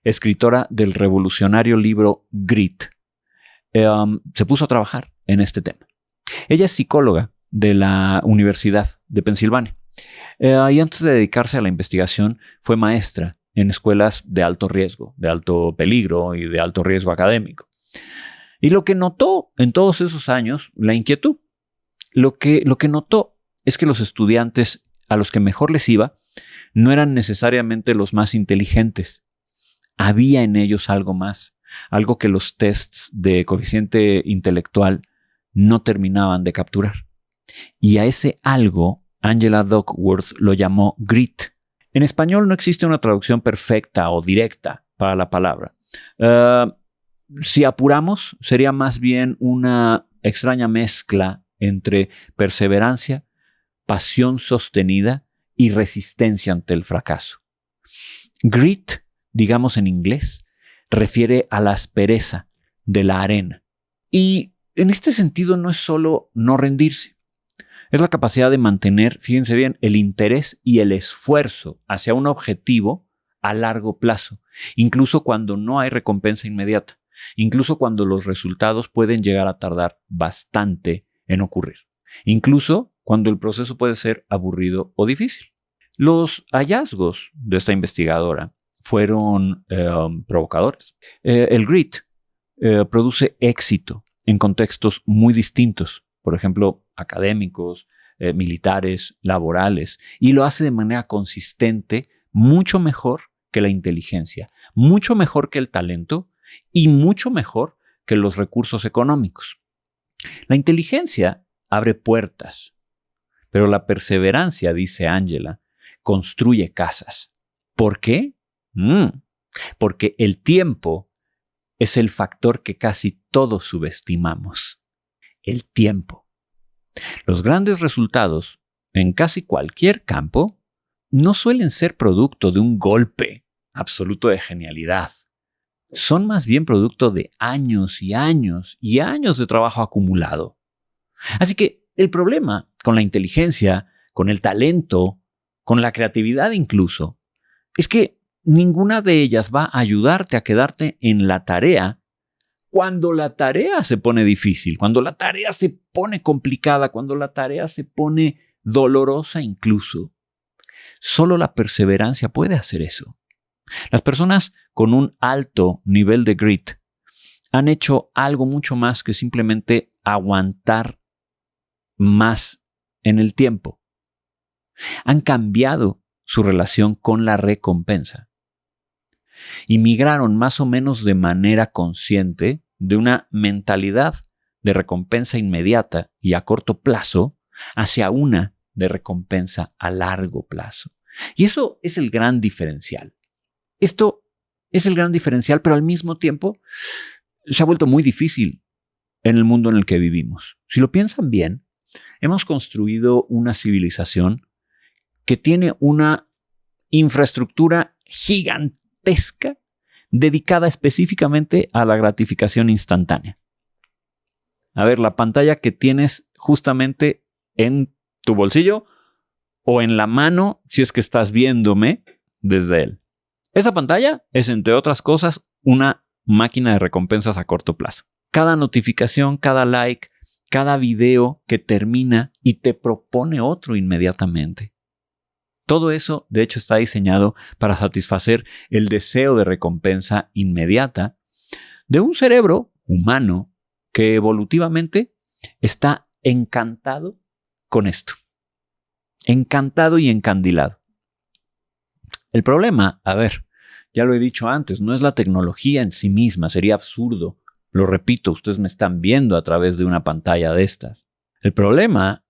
escritora del revolucionario libro Grit, se puso a trabajar en este tema. Ella es psicóloga de la Universidad de Pensilvania y antes de dedicarse a la investigación fue maestra en escuelas de alto riesgo, de alto peligro y de alto riesgo académico. Y lo que notó en todos esos años, la inquietud. Lo que notó es que los estudiantes a los que mejor les iba no eran necesariamente los más inteligentes. Había en ellos algo más, algo que los tests de coeficiente intelectual no terminaban de capturar. Y a ese algo, Angela Duckworth lo llamó grit. En español no existe una traducción perfecta o directa para la palabra. Si apuramos, sería más bien una extraña mezcla entre perseverancia, pasión sostenida y resistencia ante el fracaso. Grit, digamos en inglés, refiere a la aspereza de la arena. Y en este sentido no es solo no rendirse. Es la capacidad de mantener, fíjense bien, el interés y el esfuerzo hacia un objetivo a largo plazo, incluso cuando no hay recompensa inmediata, incluso cuando los resultados pueden llegar a tardar bastante en ocurrir, incluso cuando el proceso puede ser aburrido o difícil. Los hallazgos de esta investigadora fueron provocadores. El grit produce éxito en contextos muy distintos, por ejemplo, académicos, militares, laborales, y lo hace de manera consistente, mucho mejor que la inteligencia, mucho mejor que el talento y mucho mejor que los recursos económicos. La inteligencia abre puertas, pero la perseverancia, dice Angela, construye casas. ¿Por qué? Porque el tiempo es el factor que casi todos subestimamos. El tiempo. Los grandes resultados en casi cualquier campo no suelen ser producto de un golpe absoluto de genialidad. Son más bien producto de años y años y años de trabajo acumulado. Así que el problema con la inteligencia, con el talento, con la creatividad incluso, es que ninguna de ellas va a ayudarte a quedarte en la tarea cuando la tarea se pone difícil, cuando la tarea se pone complicada, cuando la tarea se pone dolorosa incluso. Solo la perseverancia puede hacer eso. Las personas con un alto nivel de grit han hecho algo mucho más que simplemente aguantar más en el tiempo. Han cambiado su relación con la recompensa y migraron más o menos de manera consciente de una mentalidad de recompensa inmediata y a corto plazo hacia una de recompensa a largo plazo. Y eso es el gran diferencial. Esto Es el gran diferencial, pero al mismo tiempo se ha vuelto muy difícil en el mundo en el que vivimos. Si lo piensan bien, hemos construido una civilización que tiene una infraestructura gigantesca dedicada específicamente a la gratificación instantánea. A ver, la pantalla que tienes justamente en tu bolsillo o en la mano, si es que estás viéndome desde él. Esa pantalla es, entre otras cosas, una máquina de recompensas a corto plazo. Cada notificación, cada like, cada video que termina y te propone otro inmediatamente. Todo eso, de hecho, está diseñado para satisfacer el deseo de recompensa inmediata de un cerebro humano que evolutivamente está encantado con esto. Encantado y encandilado. El problema, a ver, ya lo he dicho antes, no es la tecnología en sí misma, sería absurdo. Lo repito, ustedes me están viendo a través de una pantalla de estas. El problema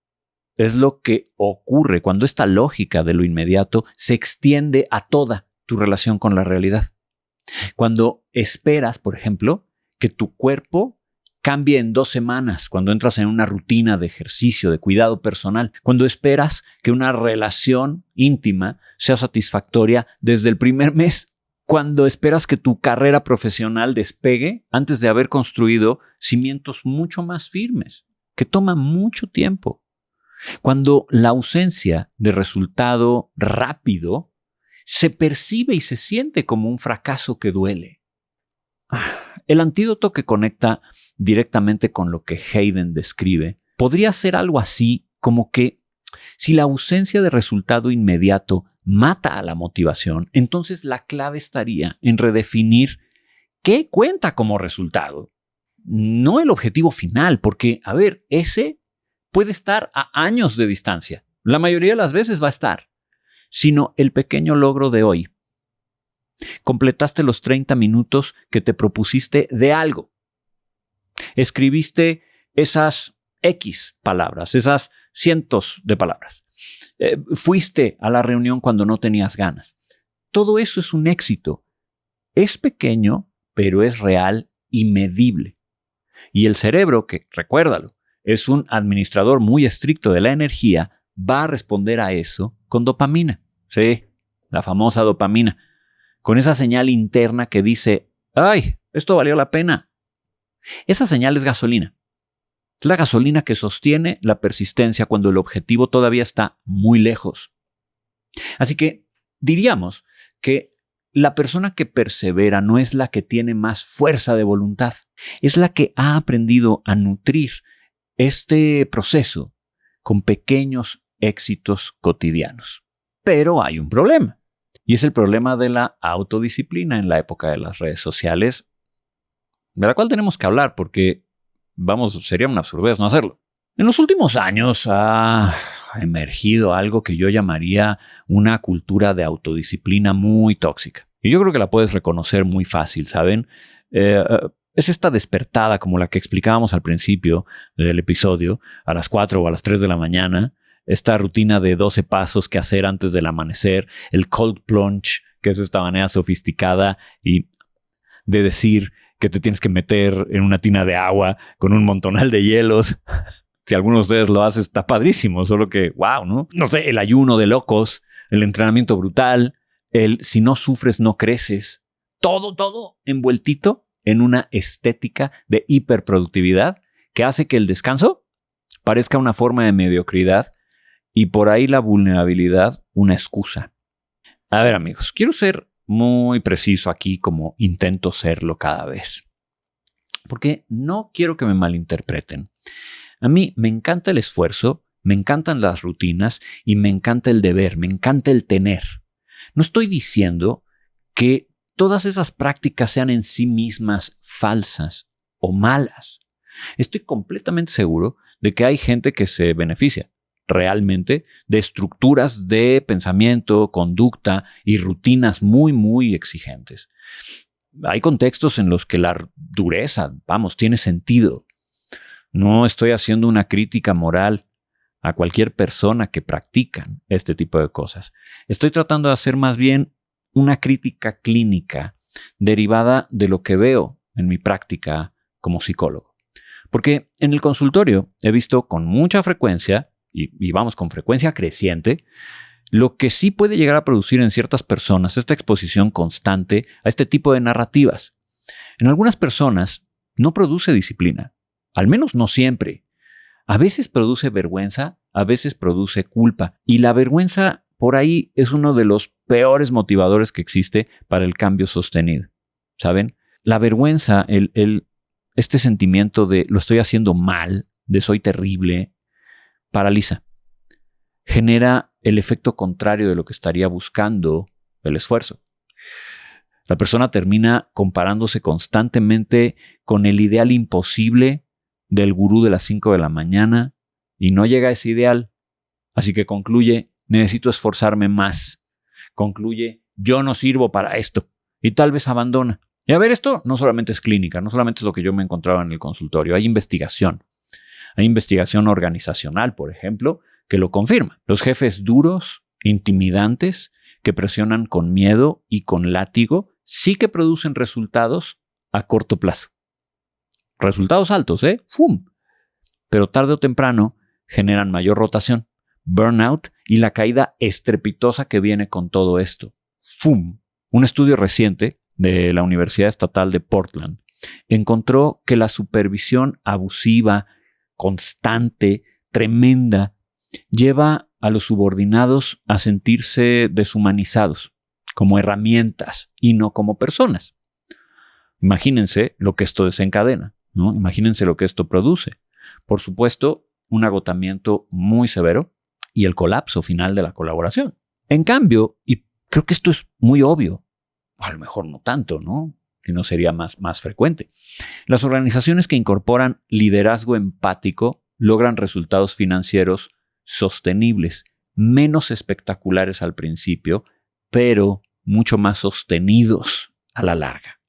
es lo que ocurre cuando esta lógica de lo inmediato se extiende a toda tu relación con la realidad. Cuando esperas, por ejemplo, que tu cuerpo cambie en 2 semanas, cuando entras en una rutina de ejercicio, de cuidado personal, cuando esperas que una relación íntima sea satisfactoria desde el primer mes, cuando esperas que tu carrera profesional despegue antes de haber construido cimientos mucho más firmes, que toma mucho tiempo. Cuando la ausencia de resultado rápido se percibe y se siente como un fracaso que duele. El antídoto que conecta directamente con lo que Hayden describe podría ser algo así como que si la ausencia de resultado inmediato mata a la motivación, entonces la clave estaría en redefinir qué cuenta como resultado. No el objetivo final, porque, a ver, ese puede estar a años de distancia. La mayoría de las veces va a estar. Sino el pequeño logro de hoy. Completaste los 30 minutos que te propusiste de algo. Escribiste esas X palabras, esas cientos de palabras. Fuiste a la reunión cuando no tenías ganas. Todo eso es un éxito. Es pequeño, pero es real y medible. Y el cerebro, que recuérdalo, es un administrador muy estricto de la energía, va a responder a eso con dopamina. Sí, la famosa dopamina. Con esa señal interna que dice, ¡ay, esto valió la pena! Esa señal es gasolina. Es la gasolina que sostiene la persistencia cuando el objetivo todavía está muy lejos. Así que diríamos que la persona que persevera no es la que tiene más fuerza de voluntad, es la que ha aprendido a nutrir este proceso con pequeños éxitos cotidianos. Pero hay un problema, y es el problema de la autodisciplina en la época de las redes sociales, de la cual tenemos que hablar porque, sería una absurdez no hacerlo. En los últimos años ha emergido algo que yo llamaría una cultura de autodisciplina muy tóxica. Y yo creo que la puedes reconocer muy fácil, ¿saben? Es esta despertada como la que explicábamos al principio del episodio, a las 4 o a las 3 de la mañana, esta rutina de 12 pasos que hacer antes del amanecer, el cold plunge, que es esta manera sofisticada y de decir que te tienes que meter en una tina de agua con un montonal de hielos. Si alguno de ustedes lo hace, está padrísimo, solo que, wow, ¿no? No sé, el ayuno de locos, el entrenamiento brutal, el si no sufres, no creces. Todo envueltito en una estética de hiperproductividad que hace que el descanso parezca una forma de mediocridad y por ahí la vulnerabilidad una excusa. A ver, amigos, quiero ser muy preciso aquí como intento serlo cada vez, porque no quiero que me malinterpreten. A mí me encanta el esfuerzo, me encantan las rutinas y me encanta el deber, me encanta el tener. No estoy diciendo que todas esas prácticas sean en sí mismas falsas o malas. Estoy completamente seguro de que hay gente que se beneficia realmente de estructuras de pensamiento, conducta y rutinas muy, muy exigentes. Hay contextos en los que la dureza, tiene sentido. No estoy haciendo una crítica moral a cualquier persona que practica este tipo de cosas. Estoy tratando de hacer más bien una crítica clínica derivada de lo que veo en mi práctica como psicólogo. Porque en el consultorio he visto con mucha frecuencia, y vamos, con frecuencia creciente, lo que sí puede llegar a producir en ciertas personas esta exposición constante a este tipo de narrativas. En algunas personas no produce disciplina, al menos no siempre. A veces produce vergüenza, a veces produce culpa, y la vergüenza por ahí es uno de los peores motivadores que existe para el cambio sostenido. ¿Saben? La vergüenza, este sentimiento de lo estoy haciendo mal, de soy terrible, paraliza. Genera el efecto contrario de lo que estaría buscando el esfuerzo. La persona termina comparándose constantemente con el ideal imposible del gurú de las 5 de la mañana y no llega a ese ideal. Así que concluye, necesito esforzarme más. Concluye, yo no sirvo para esto. Y tal vez abandona. Y a ver, esto no solamente es clínica, no solamente es lo que yo me encontraba en el consultorio. Hay investigación. Hay investigación organizacional, por ejemplo, que lo confirma. Los jefes duros, intimidantes, que presionan con miedo y con látigo, sí que producen resultados a corto plazo. Resultados altos, ¡Fum! Pero tarde o temprano generan mayor rotación, burnout y la caída estrepitosa que viene con todo esto. ¡Fum! Un estudio reciente de la Universidad Estatal de Portland encontró que la supervisión abusiva, constante, tremenda, lleva a los subordinados a sentirse deshumanizados, como herramientas y no como personas. Imagínense lo que esto desencadena, ¿no? Imagínense lo que esto produce. Por supuesto, un agotamiento muy severo y el colapso final de la colaboración. En cambio, y creo que esto es muy obvio, o a lo mejor no tanto, ¿no? Que no sería más frecuente. Las organizaciones que incorporan liderazgo empático logran resultados financieros sostenibles, menos espectaculares al principio, pero mucho más sostenidos a la larga.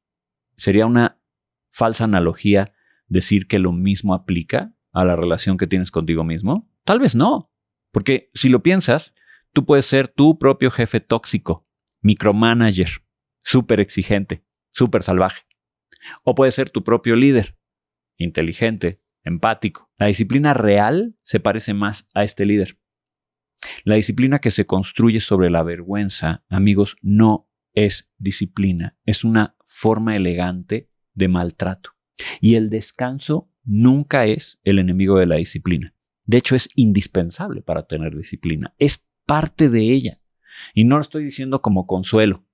¿Sería una falsa analogía decir que lo mismo aplica a la relación que tienes contigo mismo? Tal vez no, porque si lo piensas, tú puedes ser tu propio jefe tóxico, micromanager, súper exigente, súper salvaje. O puedes ser tu propio líder, inteligente, empático. La disciplina real se parece más a este líder. La disciplina que se construye sobre la vergüenza, amigos, no es disciplina. Es una forma elegante de maltrato. Y el descanso nunca es el enemigo de la disciplina. De hecho, es indispensable para tener disciplina. Es parte de ella. Y no lo estoy diciendo como consuelo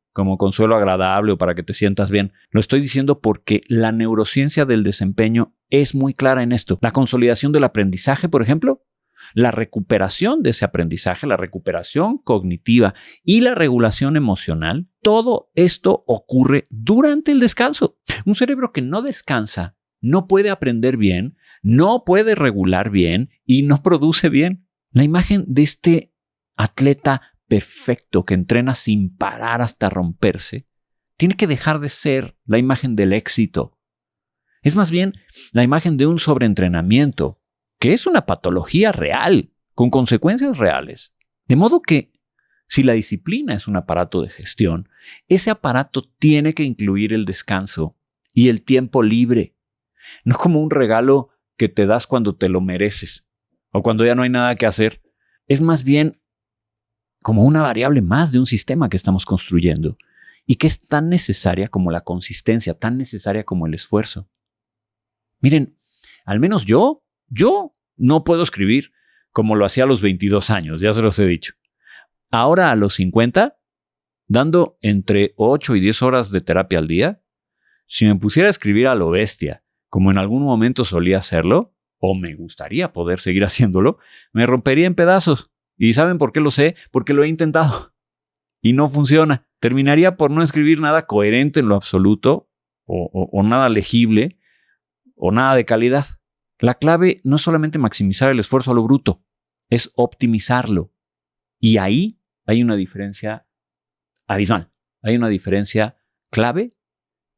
agradable o para que te sientas bien. Lo estoy diciendo porque la neurociencia del desempeño es muy clara en esto. La consolidación del aprendizaje, por ejemplo, la recuperación de ese aprendizaje, la recuperación cognitiva y la regulación emocional, todo esto ocurre durante el descanso. Un cerebro que no descansa no puede aprender bien, no puede regular bien y no produce bien. La imagen de este atleta perfecto que entrena sin parar hasta romperse tiene que dejar de ser la imagen del éxito. Es más bien la imagen de un sobreentrenamiento, que es una patología real, con consecuencias reales. De modo que, si la disciplina es un aparato de gestión, ese aparato tiene que incluir el descanso y el tiempo libre, no como un regalo que te das cuando te lo mereces o cuando ya no hay nada que hacer. Es más bien como una variable más de un sistema que estamos construyendo y que es tan necesaria como la consistencia, tan necesaria como el esfuerzo. Miren, al menos yo no puedo escribir como lo hacía a los 22 años, ya se los he dicho. Ahora a los 50, dando entre 8 y 10 horas de terapia al día, si me pusiera a escribir a lo bestia, como en algún momento solía hacerlo, o me gustaría poder seguir haciéndolo, me rompería en pedazos. ¿Y saben por qué lo sé? Porque lo he intentado y no funciona. Terminaría por no escribir nada coherente en lo absoluto o nada legible o nada de calidad. La clave no es solamente maximizar el esfuerzo a lo bruto, es optimizarlo. Y ahí hay una diferencia abismal. Hay una diferencia clave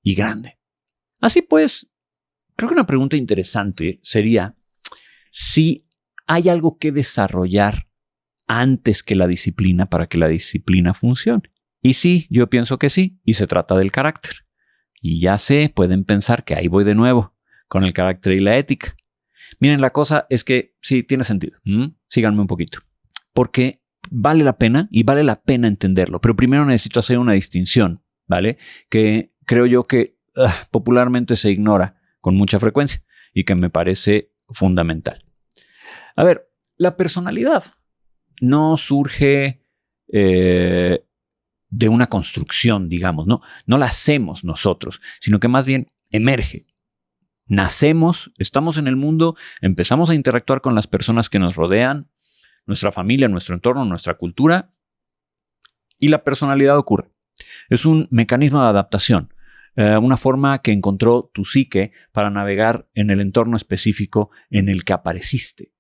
y grande. Así pues, creo que una pregunta interesante sería si hay algo que desarrollar antes que la disciplina para que la disciplina funcione. Y sí, yo pienso que sí, y se trata del carácter. Y ya sé, pueden pensar que ahí voy de nuevo, con el carácter y la ética. Miren, la cosa es que sí, tiene sentido. Síganme un poquito. Porque vale la pena y vale la pena entenderlo. Pero primero necesito hacer una distinción, ¿vale? Que creo yo que popularmente se ignora con mucha frecuencia y que me parece fundamental. A ver, la personalidad no surge de una construcción, digamos, no la hacemos nosotros, sino que más bien emerge. Nacemos, estamos en el mundo, empezamos a interactuar con las personas que nos rodean, nuestra familia, nuestro entorno, nuestra cultura, y la personalidad ocurre. Es un mecanismo de adaptación, una forma que encontró tu psique para navegar en el entorno específico en el que apareciste.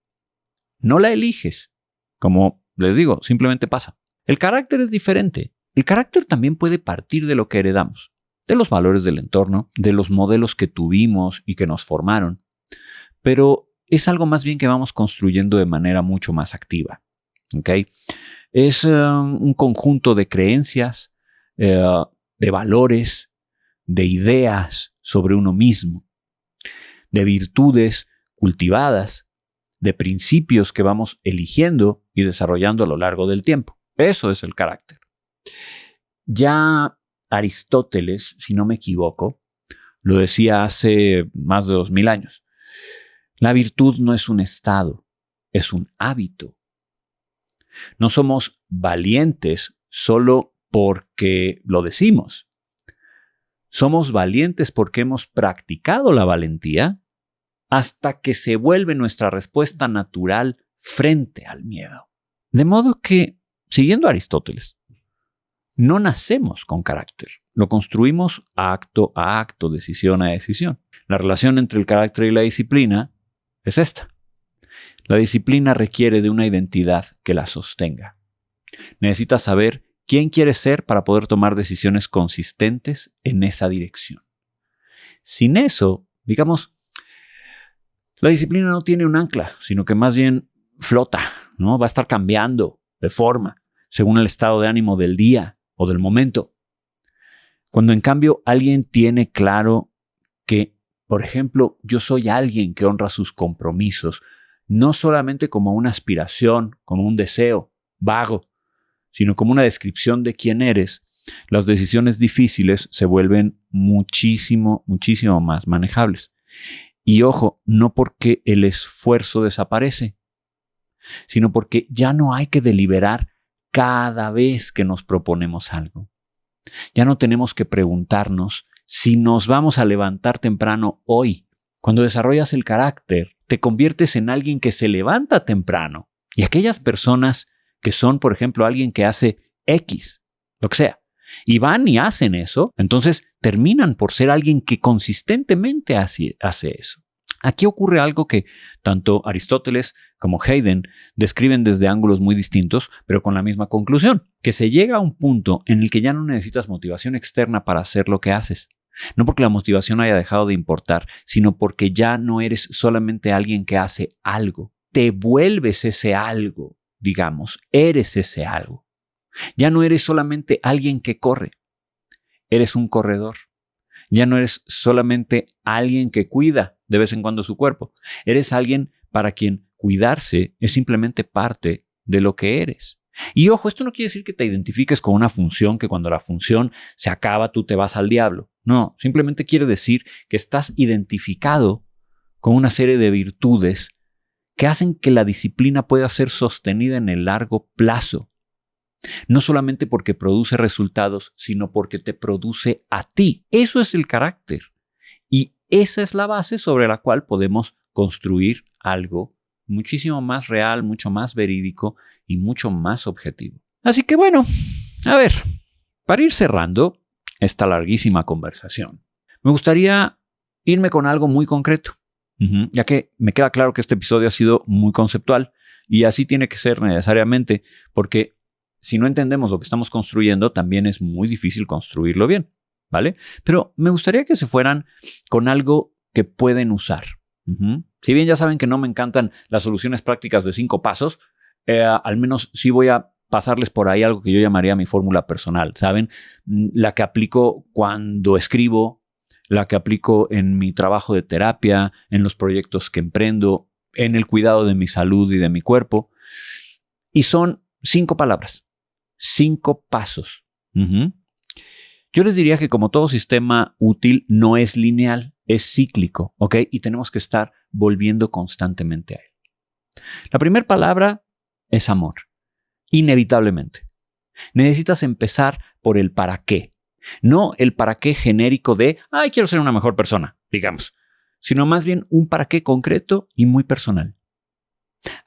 No la eliges, como les digo, simplemente pasa. El carácter es diferente. El carácter también puede partir de lo que heredamos, de los valores del entorno, de los modelos que tuvimos y que nos formaron, pero es algo más bien que vamos construyendo de manera mucho más activa. ¿Okay? Es un conjunto de creencias, de valores, de ideas sobre uno mismo, de virtudes cultivadas, de principios que vamos eligiendo y desarrollando a lo largo del tiempo. Eso es el carácter. Ya Aristóteles, si no me equivoco, lo decía hace más de 2000 años. La virtud no es un estado, es un hábito. No somos valientes solo porque lo decimos. Somos valientes porque hemos practicado la valentía hasta que se vuelve nuestra respuesta natural frente al miedo. De modo que, siguiendo a Aristóteles, no nacemos con carácter, lo construimos acto a acto, decisión a decisión. La relación entre el carácter y la disciplina es esta. La disciplina requiere de una identidad que la sostenga. Necesitas saber quién quieres ser para poder tomar decisiones consistentes en esa dirección. Sin eso, digamos, la disciplina no tiene un ancla, sino que más bien flota, ¿no? Va a estar cambiando de forma según el estado de ánimo del día o del momento. Cuando en cambio alguien tiene claro que, por ejemplo, yo soy alguien que honra sus compromisos, no solamente como una aspiración, como un deseo vago, sino como una descripción de quién eres, las decisiones difíciles se vuelven muchísimo más manejables. Y ojo, no porque el esfuerzo desaparece, sino porque ya no hay que deliberar cada vez que nos proponemos algo. Ya no tenemos que preguntarnos si nos vamos a levantar temprano hoy. Cuando desarrollas el carácter, te conviertes en alguien que se levanta temprano. Y aquellas personas que son, por ejemplo, alguien que hace X, lo que sea, y van y hacen eso, entonces terminan por ser alguien que consistentemente hace eso. Aquí ocurre algo que tanto Aristóteles como Hayden describen desde ángulos muy distintos, pero con la misma conclusión, que se llega a un punto en el que ya no necesitas motivación externa para hacer lo que haces. No porque la motivación haya dejado de importar, sino porque ya no eres solamente alguien que hace algo. Te vuelves ese algo, digamos, eres ese algo. Ya no eres solamente alguien que corre, eres un corredor. Ya no eres solamente alguien que cuida de vez en cuando su cuerpo. Eres alguien para quien cuidarse es simplemente parte de lo que eres. Y ojo, esto no quiere decir que te identifiques con una función, que cuando la función se acaba tú te vas al diablo. No, simplemente quiere decir que estás identificado con una serie de virtudes que hacen que la disciplina pueda ser sostenida en el largo plazo. No solamente porque produce resultados, sino porque te produce a ti. Eso es el carácter. Y esa es la base sobre la cual podemos construir algo muchísimo más real, mucho más verídico y mucho más objetivo. Así que bueno, a ver, para ir cerrando esta larguísima conversación, me gustaría irme con algo muy concreto, ya que me queda claro que este episodio ha sido muy conceptual y así tiene que ser necesariamente, porque si no entendemos lo que estamos construyendo, también es muy difícil construirlo bien, ¿vale? Pero me gustaría que se fueran con algo que pueden usar. Si bien ya saben que no me encantan las soluciones prácticas de 5 pasos, al menos sí voy a pasarles por ahí algo que yo llamaría mi fórmula personal, ¿saben? La que aplico cuando escribo, la que aplico en mi trabajo de terapia, en los proyectos que emprendo, en el cuidado de mi salud y de mi cuerpo. Y son 5 palabras, 5 pasos. Yo les diría que como todo sistema útil no es lineal, es cíclico, ¿ok? Y tenemos que estar volviendo constantemente a él. La primera palabra es amor, inevitablemente. Necesitas empezar por el para qué. No el para qué genérico de, ay, quiero ser una mejor persona, digamos, sino más bien un para qué concreto y muy personal.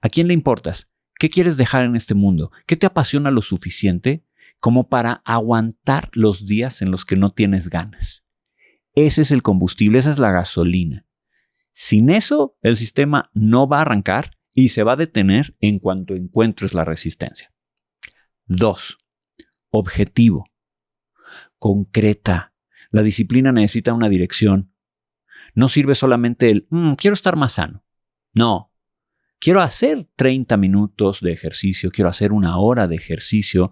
¿A quién le importas? ¿Qué quieres dejar en este mundo? ¿Qué te apasiona lo suficiente como para aguantar los días en los que no tienes ganas? Ese es el combustible, esa es la gasolina. Sin eso, el sistema no va a arrancar y se va a detener en cuanto encuentres la resistencia. 2. Objetivo. Concreta. La disciplina necesita una dirección. No sirve solamente el, quiero estar más sano. No. Quiero hacer 30 minutos de ejercicio, quiero hacer 1 hora de ejercicio,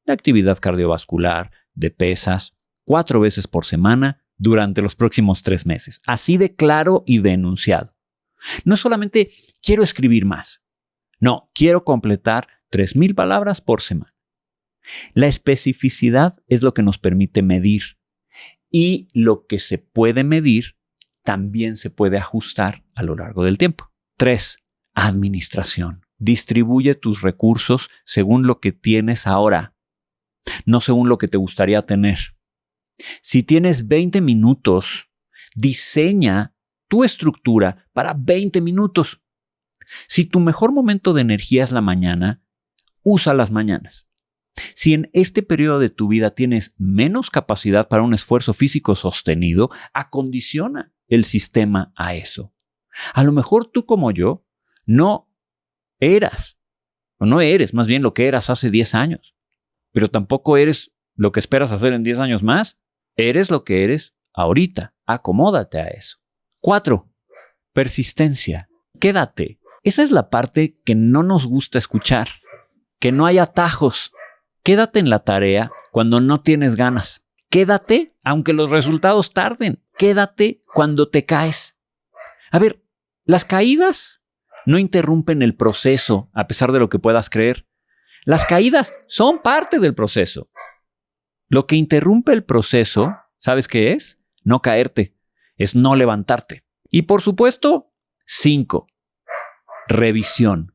de actividad cardiovascular, de pesas, 4 veces por semana durante los próximos 3 meses. Así de claro y de enunciado. No es solamente quiero escribir más. No, quiero completar 3,000 palabras por semana. La especificidad es lo que nos permite medir. Y lo que se puede medir también se puede ajustar a lo largo del tiempo. 3. Administración. Distribuye tus recursos según lo que tienes ahora, no según lo que te gustaría tener. Si tienes 20 minutos, diseña tu estructura para 20 minutos. Si tu mejor momento de energía es la mañana, usa las mañanas. Si en este periodo de tu vida tienes menos capacidad para un esfuerzo físico sostenido, acondiciona el sistema a eso. A lo mejor tú como yo no eres más bien lo que eras hace 10 años, pero tampoco eres lo que esperas hacer en 10 años más. Eres lo que eres ahorita. Acomódate a eso. 4. Persistencia. Quédate. Esa es la parte que no nos gusta escuchar. Que no hay atajos. Quédate en la tarea cuando no tienes ganas. Quédate aunque los resultados tarden. Quédate cuando te caes. A ver, las caídas no interrumpen el proceso a pesar de lo que puedas creer. Las caídas son parte del proceso. Lo que interrumpe el proceso, ¿sabes qué es? No caerte, es no levantarte. Y por supuesto, 5. Revisión.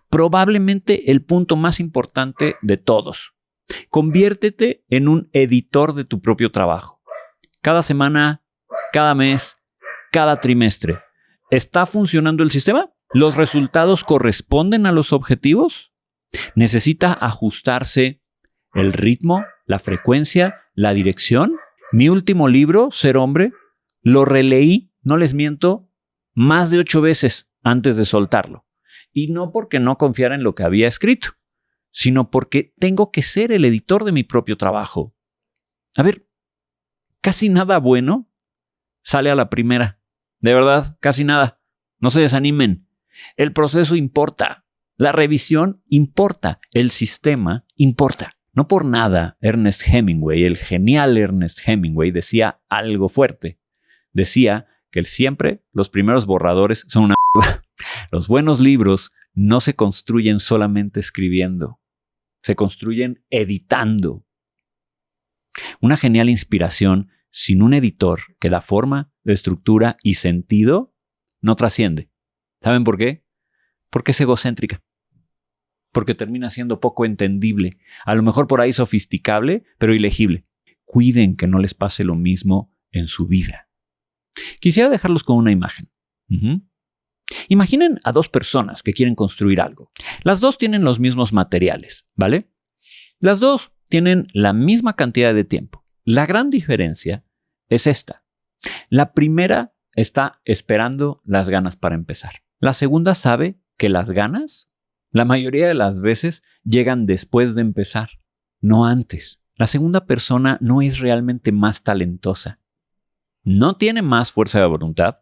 Probablemente el punto más importante de todos. Conviértete en un editor de tu propio trabajo. Cada semana, cada mes, cada trimestre. ¿Está funcionando el sistema? ¿Los resultados corresponden a los objetivos? ¿Necesita ajustarse el ritmo, la frecuencia, la dirección? Mi último libro, Ser Hombre, lo releí, no les miento, más de 8 veces antes de soltarlo. Y no porque no confiara en lo que había escrito, sino porque tengo que ser el editor de mi propio trabajo. A ver, casi nada bueno sale a la primera. De verdad, casi nada. No se desanimen. El proceso importa. La revisión importa. El sistema importa. No por nada, Ernest Hemingway, el genial Ernest Hemingway, decía algo fuerte. Decía que siempre los primeros borradores son una mierda. Los buenos libros no se construyen solamente escribiendo. Se construyen editando. Una genial inspiración sin un editor que da forma, estructura y sentido no trasciende. ¿Saben por qué? Porque es egocéntrica. Porque termina siendo poco entendible. A lo mejor por ahí sofisticable, pero ilegible. Cuiden que no les pase lo mismo en su vida. Quisiera dejarlos con una imagen. Imaginen a 2 personas que quieren construir algo. Las 2 tienen los mismos materiales, ¿vale? Las 2 tienen la misma cantidad de tiempo. La gran diferencia es esta. La primera está esperando las ganas para empezar. La segunda sabe que las ganas, la mayoría de las veces, llegan después de empezar, no antes. La segunda persona no es realmente más talentosa. No tiene más fuerza de voluntad.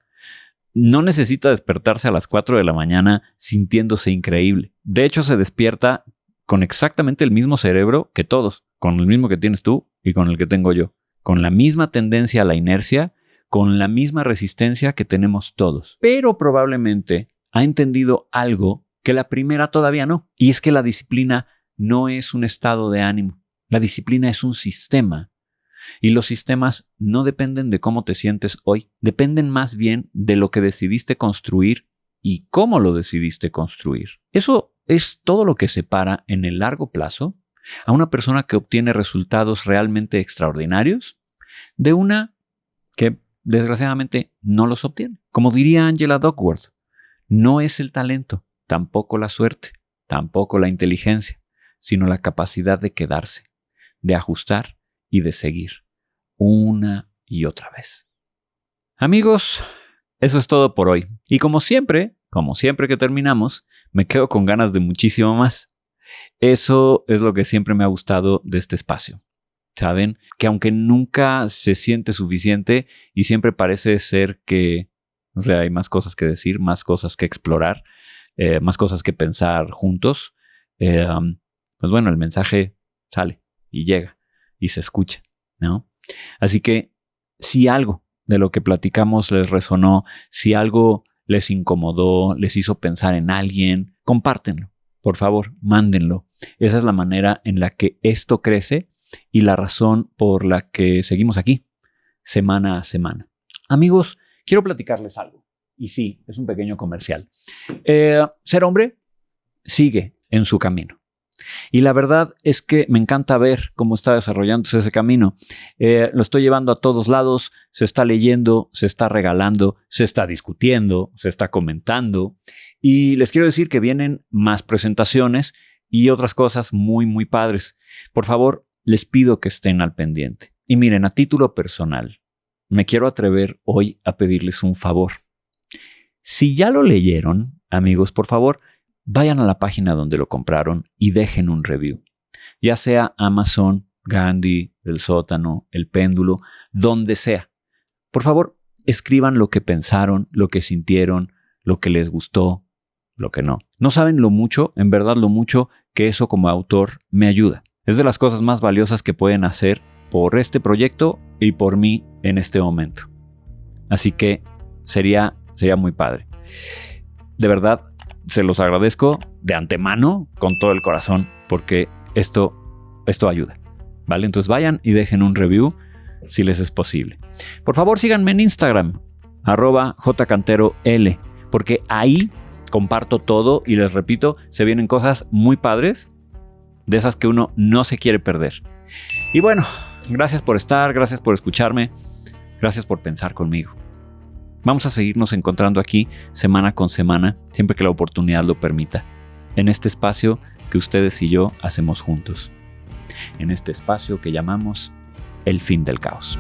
No necesita despertarse a las 4 de la mañana sintiéndose increíble. De hecho, se despierta con exactamente el mismo cerebro que todos, con el mismo que tienes tú y con el que tengo yo. Con la misma tendencia a la inercia, con la misma resistencia que tenemos todos, pero probablemente ha entendido algo que la primera todavía no, y es que la disciplina no es un estado de ánimo, la disciplina es un sistema. Y los sistemas no dependen de cómo te sientes hoy, dependen más bien de lo que decidiste construir y cómo lo decidiste construir. Eso es todo lo que separa en el largo plazo a una persona que obtiene resultados realmente extraordinarios de una que desgraciadamente no los obtiene. Como diría Angela Duckworth, no es el talento, tampoco la suerte, tampoco la inteligencia, sino la capacidad de quedarse, de ajustar y de seguir una y otra vez. Amigos, eso es todo por hoy. Y como siempre que terminamos, me quedo con ganas de muchísimo más. Eso es lo que siempre me ha gustado de este espacio. Saben que aunque nunca se siente suficiente y siempre parece ser que, hay más cosas que decir, más cosas que explorar, más cosas que pensar juntos, pues bueno, el mensaje sale y llega y se escucha, ¿no? Así que si algo de lo que platicamos les resonó, si algo les incomodó, les hizo pensar en alguien, compártenlo. Por favor, mándenlo. Esa es la manera en la que esto crece y la razón por la que seguimos aquí, semana a semana. Amigos, quiero platicarles algo. Y sí, es un pequeño comercial. Ser hombre sigue en su camino. Y la verdad es que me encanta ver cómo está desarrollándose ese camino. Lo estoy llevando a todos lados, se está leyendo, se está regalando, se está discutiendo, se está comentando. Y les quiero decir que vienen más presentaciones y otras cosas muy, muy padres. Por favor, les pido que estén al pendiente. Y miren, a título personal, me quiero atrever hoy a pedirles un favor. Si ya lo leyeron, amigos, por favor, vayan a la página donde lo compraron y dejen un review. Ya sea Amazon, Gandhi, El Sótano, El Péndulo, donde sea. Por favor, escriban lo que pensaron, lo que sintieron, lo que les gustó, lo que no. No saben lo mucho, en verdad lo mucho, que eso como autor me ayuda. Es de las cosas más valiosas que pueden hacer por este proyecto y por mí en este momento. Así que sería muy padre. De verdad, se los agradezco de antemano con todo el corazón porque esto ayuda, ¿vale? Entonces vayan y dejen un review si les es posible. Por favor, síganme en Instagram, @jcanterol, porque ahí comparto todo y les repito, se vienen cosas muy padres, de esas que uno no se quiere perder. Y bueno, gracias por estar, gracias por escucharme, gracias por pensar conmigo. Vamos a seguirnos encontrando aquí semana con semana, siempre que la oportunidad lo permita, en este espacio que ustedes y yo hacemos juntos, en este espacio que llamamos El Fin del Caos.